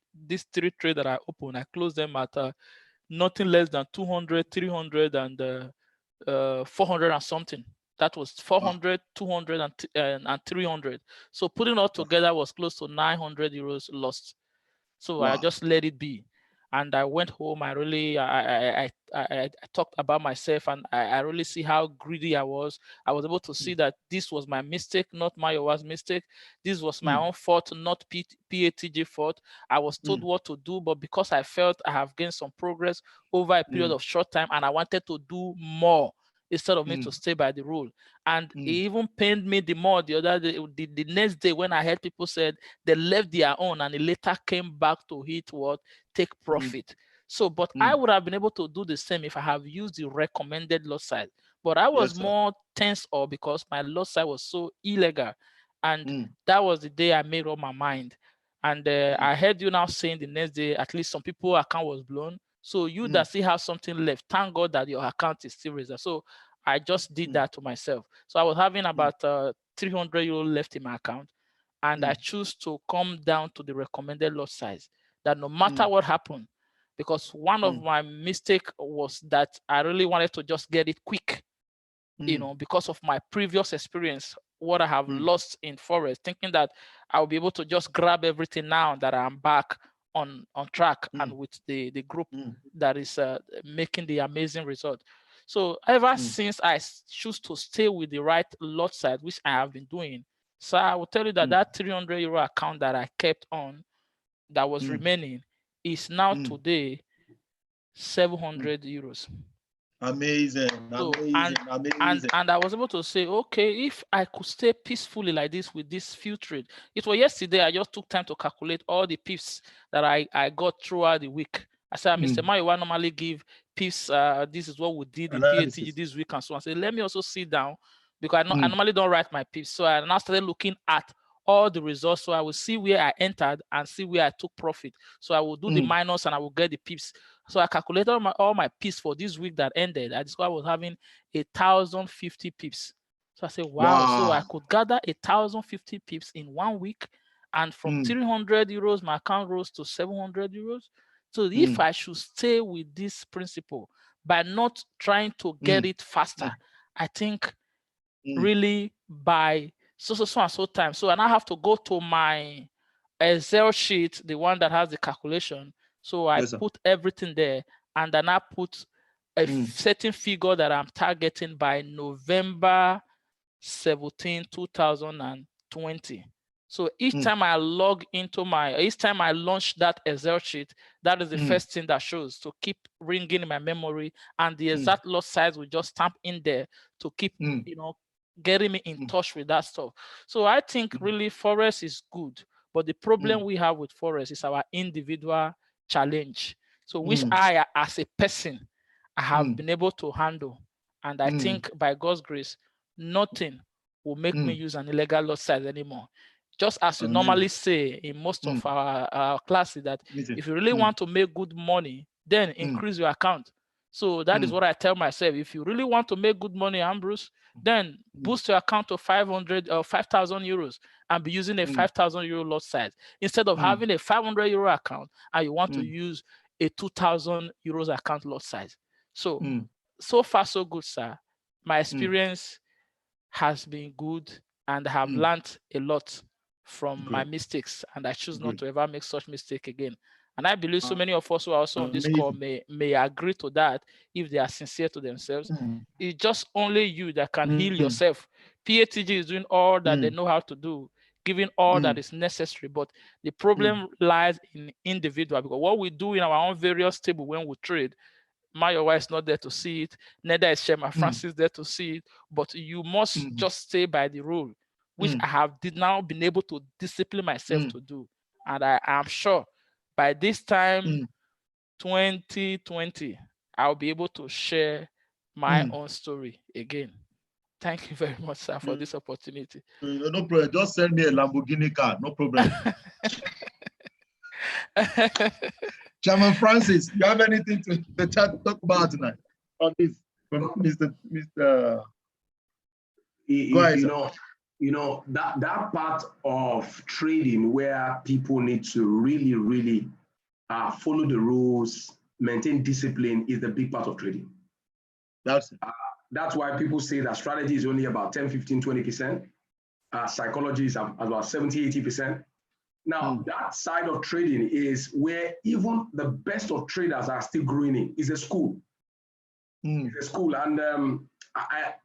trades that I opened, I closed them at nothing less than 200, 300, and 400 and something. That was 400, 200, and 300. So putting all together was close to 900 euros lost. So I just let it be. And I went home. I really, I talked about myself, and I really see how greedy I was. I was able to see that this was my mistake, not Mayowa's mistake. This was my own fault, not PATG fault. I was told what to do, but because I felt I have gained some progress over a period of short time, and I wanted to do more instead of me to stay by the rule. And it even pained me the more the other day, the next day, when I heard people said they left their own and it later came back to hit what? Take profit. So, but I would have been able to do the same if I have used the recommended lot size. But I was more tense up because my lot size was so illegal. And that was the day I made up my mind. And I heard you now saying the next day, at least some people's account was blown. So you that still have something left, thank God that your account is still reserved. So I just did that to myself. So I was having about 300 euro left in my account, and I choose to come down to the recommended lot size, that no matter what happened, because one of my mistake was that I really wanted to just get it quick, you know, because of my previous experience, what I have lost in Forex, thinking that I'll be able to just grab everything now that I'm back on track and with the group that is making the amazing result. So ever since I choose to stay with the right lot size, which I have been doing, so I will tell you that that 300 euro account that I kept on, that was remaining, is now today 700 euros. Amazing, So, amazing. And I was able to say, okay, if I could stay peacefully like this with this few trade. It was yesterday, I just took time to calculate all the pips that I got throughout the week. I said, Mr. Mayowa normally give pips, this is what we did in PATG this week and so on. I said, let me also sit down, because I normally don't write my pips. So I now started looking at all the results. So I will see where I entered and see where I took profit. So I will do the minus and I will get the pips. So I calculated all my pips for this week that ended. I discovered I was having 1,050 pips. So I said, wow. So I could gather 1,050 pips in 1 week. And from 300 euros, my account rose to 700 euros. So if I should stay with this principle by not trying to get it faster, I think really by so and so time. So and I have to go to my Excel sheet, the one that has the calculation. So I put everything there, and then I put a certain figure that I'm targeting by November 17, 2020. So each time I log into each time I launch that Excel sheet, that is the first thing that shows, to keep ringing in my memory, and the exact lot size will just stamp in there to keep, you know, getting me in touch with that stuff. So I think really Forex is good, but the problem we have with Forex is our individual challenge. So which I, as a person, I have been able to handle. And I think by God's grace, nothing will make me use an illegal lot size anymore. Just as you normally say in most of our classes, that if you really want to make good money, then increase your account. So that is what I tell myself. If you really want to make good money, Ambrose, then boost your account to 500 or 5,000 euros and be using a 5,000 euro lot size, instead of having a 500 euro account and you want to use a 2,000 euros account lot size. So, so far so good, sir. My experience has been good, and I have learned a lot from my mistakes, and I choose not to ever make such mistake again. And I believe so many of us who are also on this call may agree to that if they are sincere to themselves. It's just only you that can heal yourself. PATG is doing all that they know how to do, giving all that is necessary. But the problem lies in individual, because what we do in our own various table when we trade, Mayowa is not there to see it, neither is Shema Francis there to see it, but you must just stay by the rule, which I have now been able to discipline myself to do. And I am sure by this time, 2020, I'll be able to share my own story again. Thank you very much, sir, for this opportunity. No problem. Just send me a Lamborghini car. No problem. Chairman Francis, you have anything to talk about tonight on this? from Mr. You know that part of trading where people need to really follow the rules, maintain discipline is the big part of trading. That's why people say that strategy is only about 10, 15, 20%. Psychology is about 70, 80%. Now, that side of trading is where even the best of traders are still growing in. It's a school. It's a school. And,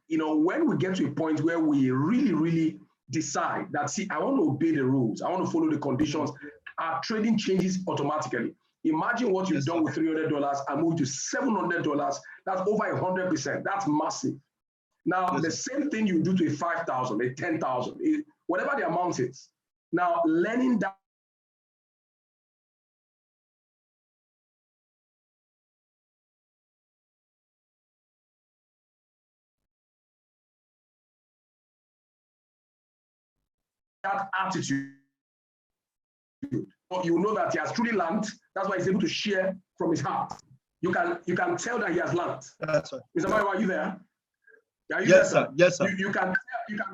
when we get to a point where we really decide that, see, I want to obey the rules, I want to follow the conditions, our trading changes automatically. Imagine what you've done with $300 and moved to $700. That's over 100%. That's massive. Now, the same thing you do to a 5,000, a 10,000, whatever the amount is. Now, learning that attitude, you know that he has truly learned. That's why he's able to share from his heart. You can tell that he has learned. That's right. Mr. Mayo, are you there? Yes, sir. Yes, sir. You can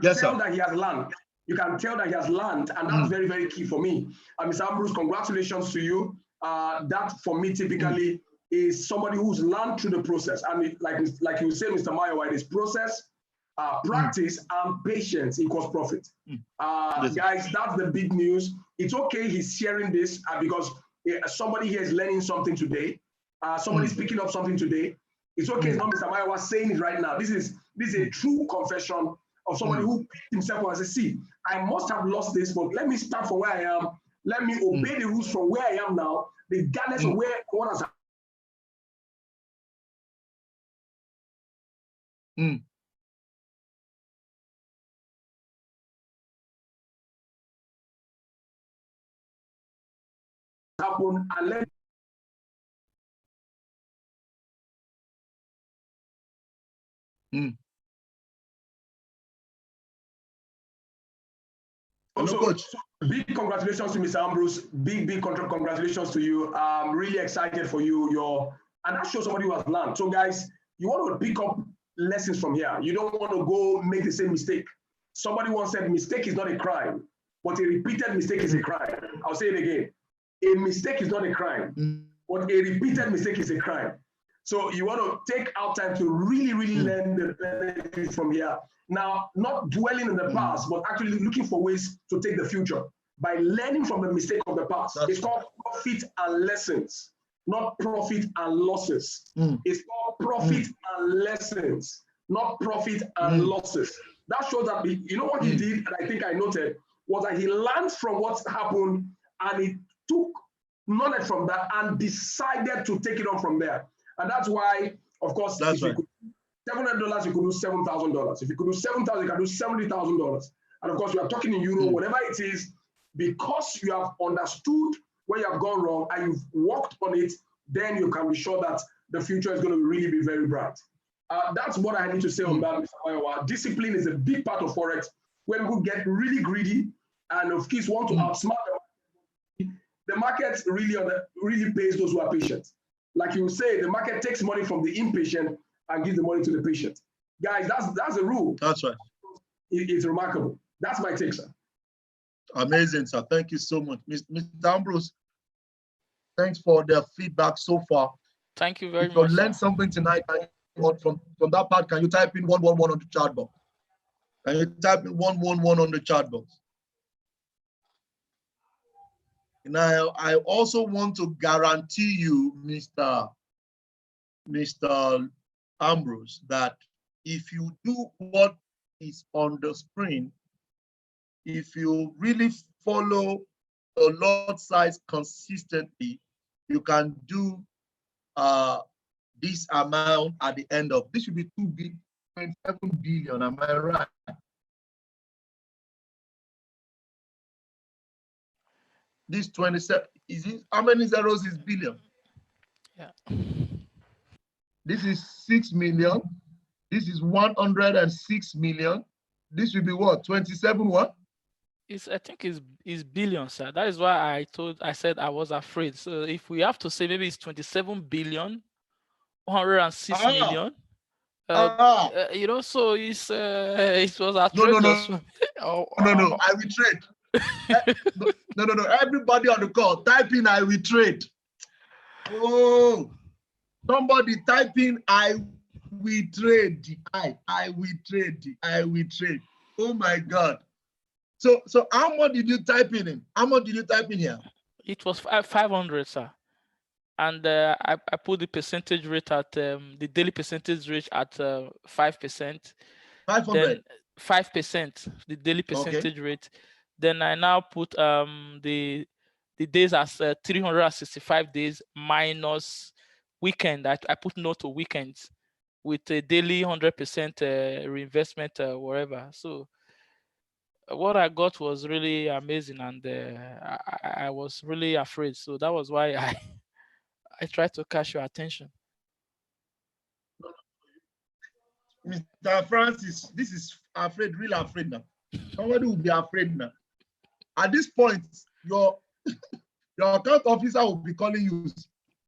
tell that he has learned. You can tell that he has learned, and that's very, very key for me. And Mr. Ambrose, congratulations to you. That for me typically is somebody who's learned through the process. And like you say, Mr. Mayo, it is process, practice, and patience equals profit. Guys, that's the big news. It's okay he's sharing this because somebody here is learning something today. Somebody's picking up something today. It's okay. It's not Mr. Mayo was saying it right now. This is a true confession of somebody who picked himself up and said, see, I must have lost this, but let me start from where I am. Let me obey the rules from where I am now, regardless of what has happened, and let Also, big congratulations to Mr. Ambrose. Big congratulations to you. I'm really excited for you. And that shows somebody who has learned. So, guys, you want to pick up lessons from here. You don't want to go make the same mistake. Somebody once said, mistake is not a crime, but a repeated mistake is a crime. I'll say it again. A mistake is not a crime, but a repeated mistake is a crime. So you want to take out time to really learn the benefits from here. Now, not dwelling in the past, but actually looking for ways to take the future by learning from the mistake of the past. It's called profit and lessons, not profit and losses. It's called profit and lessons, not profit and losses. That shows that, you know what he did, and I think I noted, was that he learned from what happened and he took knowledge from that and decided to take it on from there. And that's why, of course, if you could $700, you could do $7,000. If you could do $7,000, you can do $70,000. And of course, we are talking in euro, whatever it is, because you have understood where you have gone wrong and you've worked on it, then you can be sure that the future is going to really be very bright. That's what I need to say on that, Mr. Mayowa. Discipline is a big part of Forex. When people get really greedy and of course want to outsmart the market really pays those who are patient. Like you say, the market takes money from the impatient and gives the money to the patient. Guys, that's a rule. That's right. It's remarkable. That's my take, sir. Amazing, sir. Thank you so much. Mr. Ambrose, thanks for the feedback so far. Thank you very much. If you learned something tonight from that part, can you type in 111 on the chat box? Can you type in 111 on the chat box? Now, I also want to guarantee you, Mr. Ambrose, that if you do what is on the screen, if you really follow the lot size consistently, you can do this amount at the end of this. Should be 2.7 billion. Am I right? This 27 is it? How many zeros is billion? Yeah. This is 6 million. This is 106 million. This will be what? 27 what? I think it's billion, sir. That is why I said I was afraid. So if we have to say maybe it's 27 billion, 106 million, You know, so it's it was No, outrageous. Oh, I will trade. No. Everybody on the call, type in I will trade. Oh, somebody type in I will trade. I will trade. I will trade. Oh my God. So how much did you type in? How much did you type in here? It was 500, sir. And I put the percentage rate at the daily percentage rate at 5%. 500. Then 5%, the daily percentage rate. Then I now put the days as 365 days minus weekend. I put no to weekends with a daily 100% reinvestment, whatever. So what I got was really amazing, and I was really afraid. So that was why I tried to catch your attention. Mr. Francis, this is afraid, really afraid now. Somebody will be afraid now. At this point, your account officer will be calling you.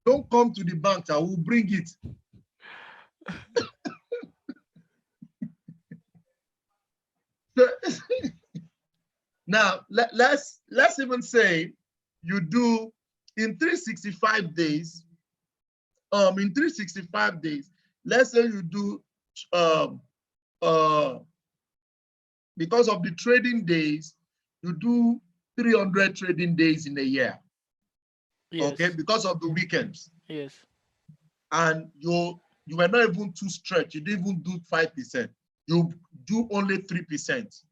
Don't come to the bank, I will bring it. So, now, let's even say you do in 365 days, let's say you do, because of the trading days, you do 300 trading days in a year. Yes. Okay, because of the weekends. Yes. And you were not even too stretched. You didn't even do 5%. You do only 3%.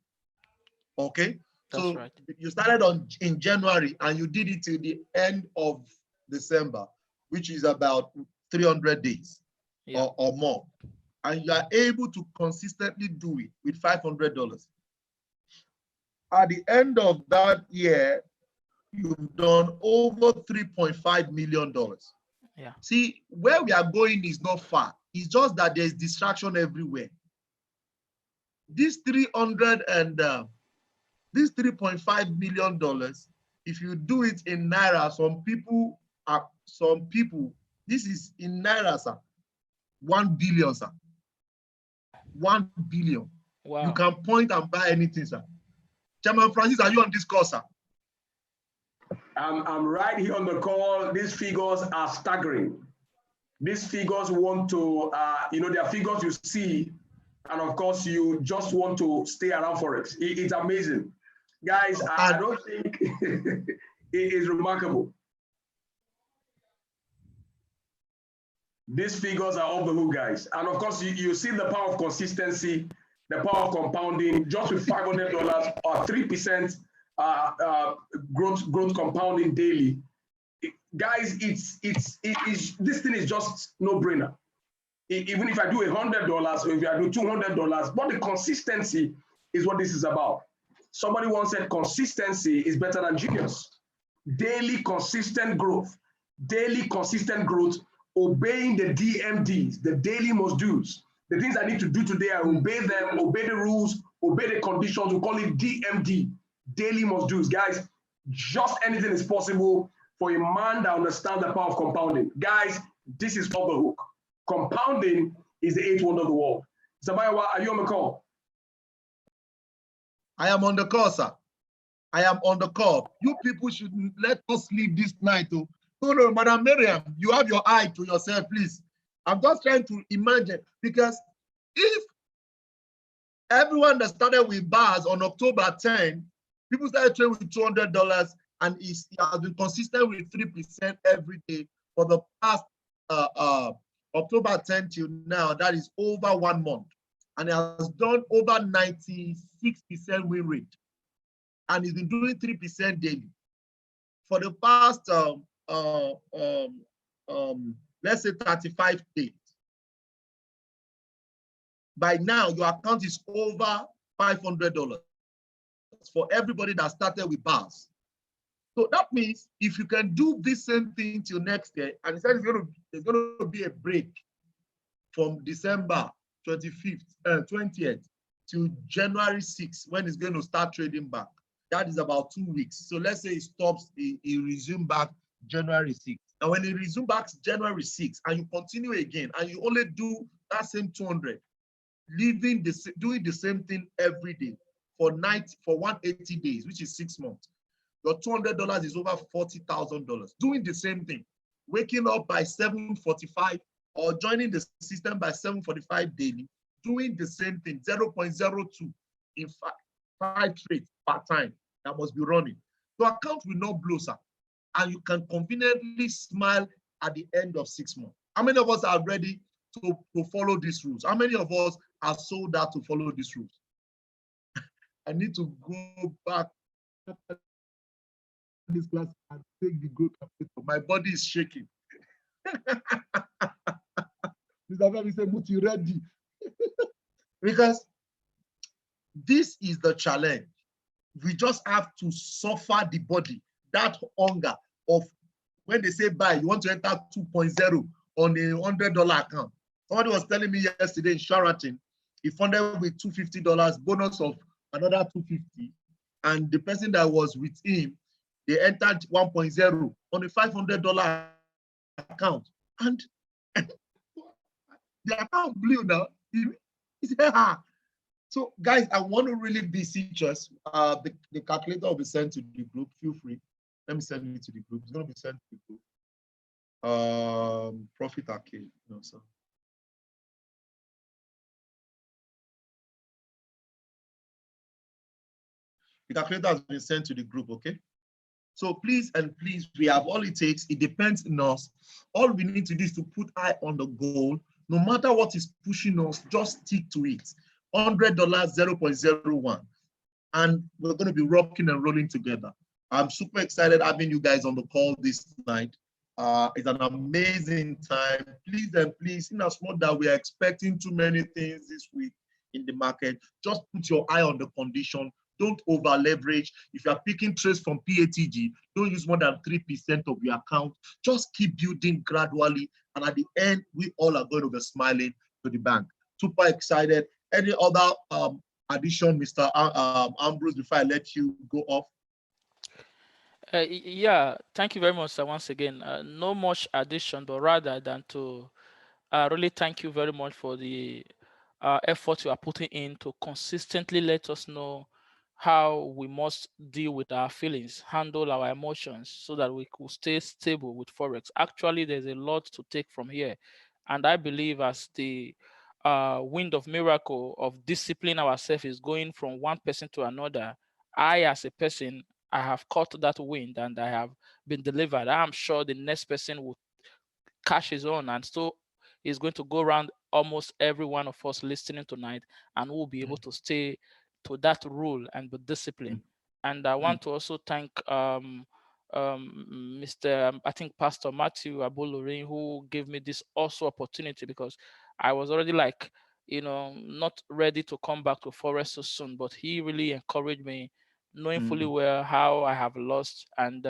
Okay. That's so right. You started in January and you did it till the end of December, which is about 300 days or more. And you are able to consistently do it with $500. At the end of that year, you've done over $3.5 million. Yeah. See, where we are going is not far. It's just that there's distraction everywhere. This $3.5 million, if you do it in Naira, some people, this is in Naira, sir, 1 billion, sir. 1 billion. Wow. You can point and buy anything, sir. Chairman Francis, are you on this call, sir? I'm right here on the call. These figures are staggering. These figures want to, there are figures you see, and of course, you just want to stay around Forex. It's amazing. Guys, I don't think it is remarkable. These figures are off the hook, guys. And of course, you see the power of consistency, the power of compounding, just with $500 or 3% growth compounding daily. Guys, this thing is just no brainer. Even if I do $100 or if I do $200, but the consistency is what this is about. Somebody once said consistency is better than genius. Daily consistent growth, obeying the DMDs, the daily must do's. The things I need to do today, I obey them, obey the rules, obey the conditions. We call it DMD, daily must do's. Guys, just anything is possible for a man that understands the power of compounding. Guys, this is off the hook. Compounding is the eighth wonder of the world. Zabayawa, are you on the call? I am on the call, sir. I am on the call. You people should let us sleep this night. Oh. No, Madam Miriam, you have your eye to yourself, please. I'm just trying to imagine, because if everyone that started with bars on October 10, people started trading with $200 and he has been consistent with 3% every day for the past October 10 till now, that is over 1 month. And he has done over 96% win rate. And he's been doing 3% daily. For the past, let's say 35 days. By now, your account is over $500 for everybody that started with bars. So that means if you can do this same thing till next year, and he said there's going to be a break from December 25th, 20th to January 6th, when it's going to start trading back. That is about 2 weeks. So let's say it stops, it resume back January 6th. And when it resume back January 6th, and you continue again, and you only do that same 200, doing the same thing every day for 180 days, which is 6 months. Your $200 is over $40,000. Doing the same thing, waking up by 7:45 or joining the system by 7:45 daily, doing the same thing, 0.02 in 5 trades per time that must be running. Your account will not blow, sir. And you can conveniently smile at the end of 6 months. How many of us are ready to follow these rules? How many of us are sold out to follow these rules? I need to go back this class and take the growth calculator. My body is shaking. Mr. Femi said, "But you ready?" Because this is the challenge. We just have to suffer the body, that hunger of when they say buy, you want to enter 2.0 on a $100 account. Somebody was telling me yesterday in Sheraton, he funded with $250, bonus of another $250. And the person that was with him, they entered 1.0 on a $500 account. And the account blew now. So guys, I want to really beseech us. The calculator will be sent to the group. Feel free. Let me send it to the group. It's going to be sent to the group. Profit Arcade. No, sir. The calculator has been sent to the group, okay? So please and please, we have all it takes. It depends on us. All we need to do is to put eye on the goal. No matter what is pushing us, just stick to it. $100, 0.01. And we're going to be rocking and rolling together. I'm super excited having you guys on the call this night. It's an amazing time. Please and please, in as much that we are expecting too many things this week in the market, just put your eye on the condition. Don't over leverage. If you are picking trades from PATG, don't use more than 3% of your account. Just keep building gradually. And at the end, we all are going to be smiling to the bank. Super excited. Any other addition, Mr. Ambrose, before I let you go off? Yeah, thank you very much, sir. Once again, no much addition, but rather than to really thank you very much for the effort you are putting in to consistently let us know how we must deal with our feelings, handle our emotions so that we could stay stable with Forex. Actually, there's a lot to take from here. And I believe as the wind of miracle of disciplining ourselves is going from one person to another, I as a person, I have caught that wind and I have been delivered. I'm sure the next person will catch his own, and so is going to go around almost every one of us listening tonight, and we'll be able to stay to that rule and be disciplined. And I want to also thank Mr. I think Pastor Matthew Abolorin, who gave me this also opportunity, because I was already like, not ready to come back to Forest so soon, but he really encouraged me, knowing fully well how I have lost. And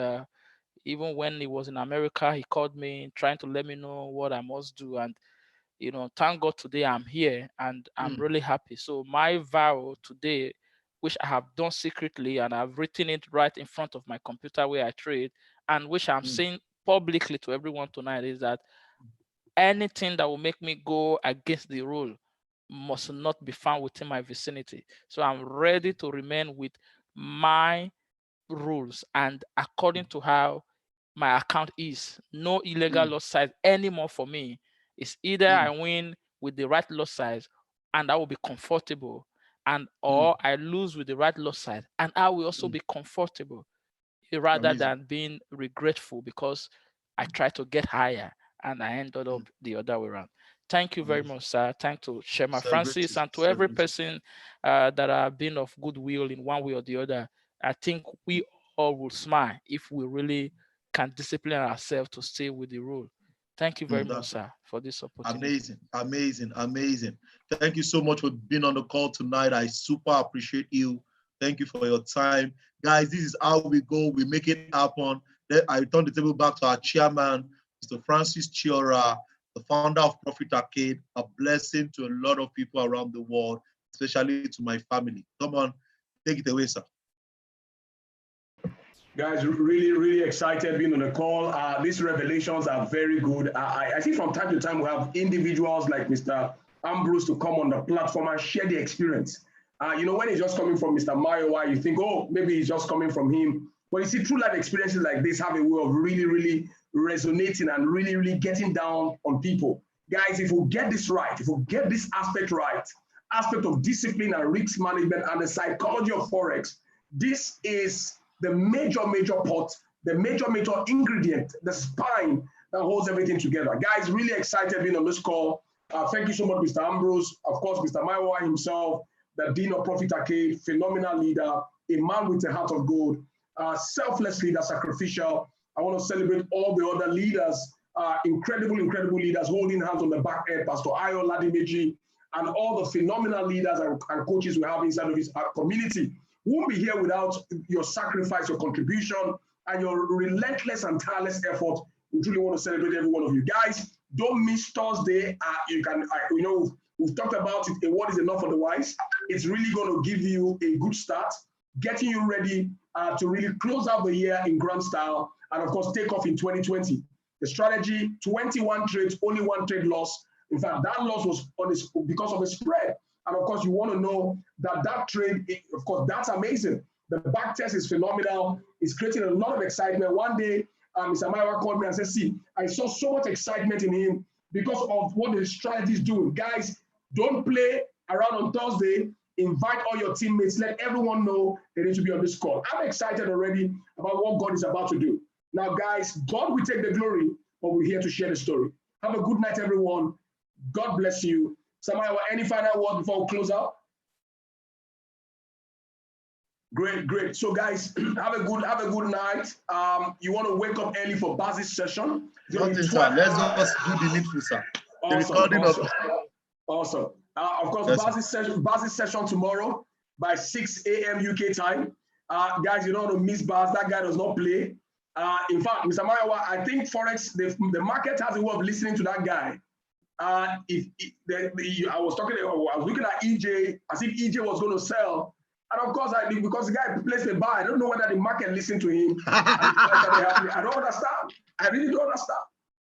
even when he was in America, he called me trying to let me know what I must do. And, thank God today I'm here and I'm really happy. So my vow today, which I have done secretly and I've written it right in front of my computer where I trade, and which I'm saying publicly to everyone tonight, is that anything that will make me go against the rule must not be found within my vicinity. So I'm ready to remain with my rules and according to how my account is. No illegal lot size anymore for me. It's either I win with the right lot size and I will be comfortable, and or I lose with the right lot size and I will also be comfortable, rather than being regretful because I try to get higher and I ended up the other way around. Thank you very much, sir. Thank to Shema Francis and to every person that have been of goodwill in one way or the other. I think we all will smile if we really can discipline ourselves to stay with the rule. Thank you very much, sir, for this opportunity. Amazing, amazing, amazing. Thank you so much for being on the call tonight. I super appreciate you. Thank you for your time. Guys, this is how we go. We make it happen. Then I return the table back to our chairman, Mr. Francis Chiora, the founder of Profit Arcade, a blessing to a lot of people around the world, especially to my family. Come on, take it away, sir. Guys, really, really excited being on the call. These revelations are very good. I think from time to time we have individuals like Mr. Ambrose to come on the platform and share the experience. You know, when it's just coming from Mr. Mayowa, you think, oh, maybe it's just coming from him. But you see, true life experiences like this have a way of really, really resonating and really, really getting down on people. Guys, if we get this right, if we get this aspect right, aspect of discipline and risk management and the psychology of Forex, this is the major part, the major ingredient, the spine that holds everything together. Guys, really excited being on this call. Thank you so much, Mr. Ambrose. Of course, Mr. Mayowa himself, the Dean of Profit Arcade, phenomenal leader, a man with a heart of gold, selfless leader, sacrificial. I want to celebrate all the other leaders, incredible leaders holding hands on the back end, Pastor Ayo Ladimeji, and all the phenomenal leaders and coaches we have inside of his community. We won't be here without your sacrifice, your contribution, and your relentless and tireless effort. We truly want to celebrate every one of you. Guys, don't miss Thursday. We've talked about it. A word is enough for the wise. It's really going to give you a good start, getting you ready to really close out the year in grand style, and of course, take off in 2020. The strategy, 21 trades, only 1 trade loss. In fact, that loss was because of a spread. And of course, you want to know that trade, of course, that's amazing. The back test is phenomenal. It's creating a lot of excitement. One day, Mr. Mayowa called me and said, see, I saw so much excitement in him because of what the strategy is doing. Guys, don't play around on Thursday. Invite all your teammates. Let everyone know they need to be on this call. I'm excited already about what God is about to do. Now, guys, God will take the glory, but we're here to share the story. Have a good night, everyone. God bless you. Mayowa, any final word before we close out? Great. So, guys, have a good night. You want to wake up early for Baz's session? Let's just do the needful, sir. Awesome. Of course, Baz's session tomorrow by 6 a.m. UK time. Guys, you don't want to miss Baz. That guy does not play. In fact, Mr. Mayowa, I think Forex, the market has a way of listening to that guy. I was looking at EJ as if EJ was going to sell. And of course, because the guy placed a buy, I don't know whether the market listened to him. I don't understand. I really don't understand.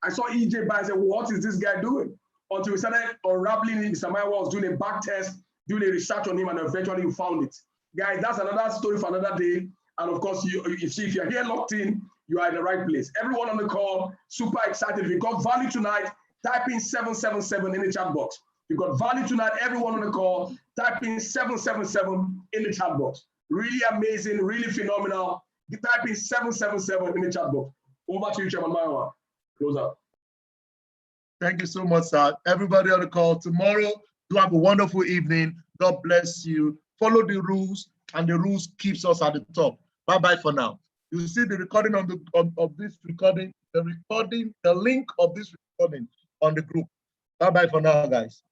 I saw EJ buy and said, what is this guy doing? Until we started unraveling it, Mr. Mayowa was doing a back test, doing a research on him, and eventually we found it. Guys, that's another story for another day. And of course, if you're here locked in, you are in the right place. Everyone on the call, super excited. If you got value tonight, type in 777 in the chat box. You got value tonight, everyone on the call, type in 777 in the chat box. Really amazing, really phenomenal. You type in 777 in the chat box. Over to you, Chairman Mayowa. Close up. Thank you so much, sir. Everybody on the call tomorrow, do have a wonderful evening. God bless you. Follow the rules, and the rules keeps us at the top. Bye-bye for now. You see the recording of this recording, the link of this recording on the group. Bye-bye for now, guys.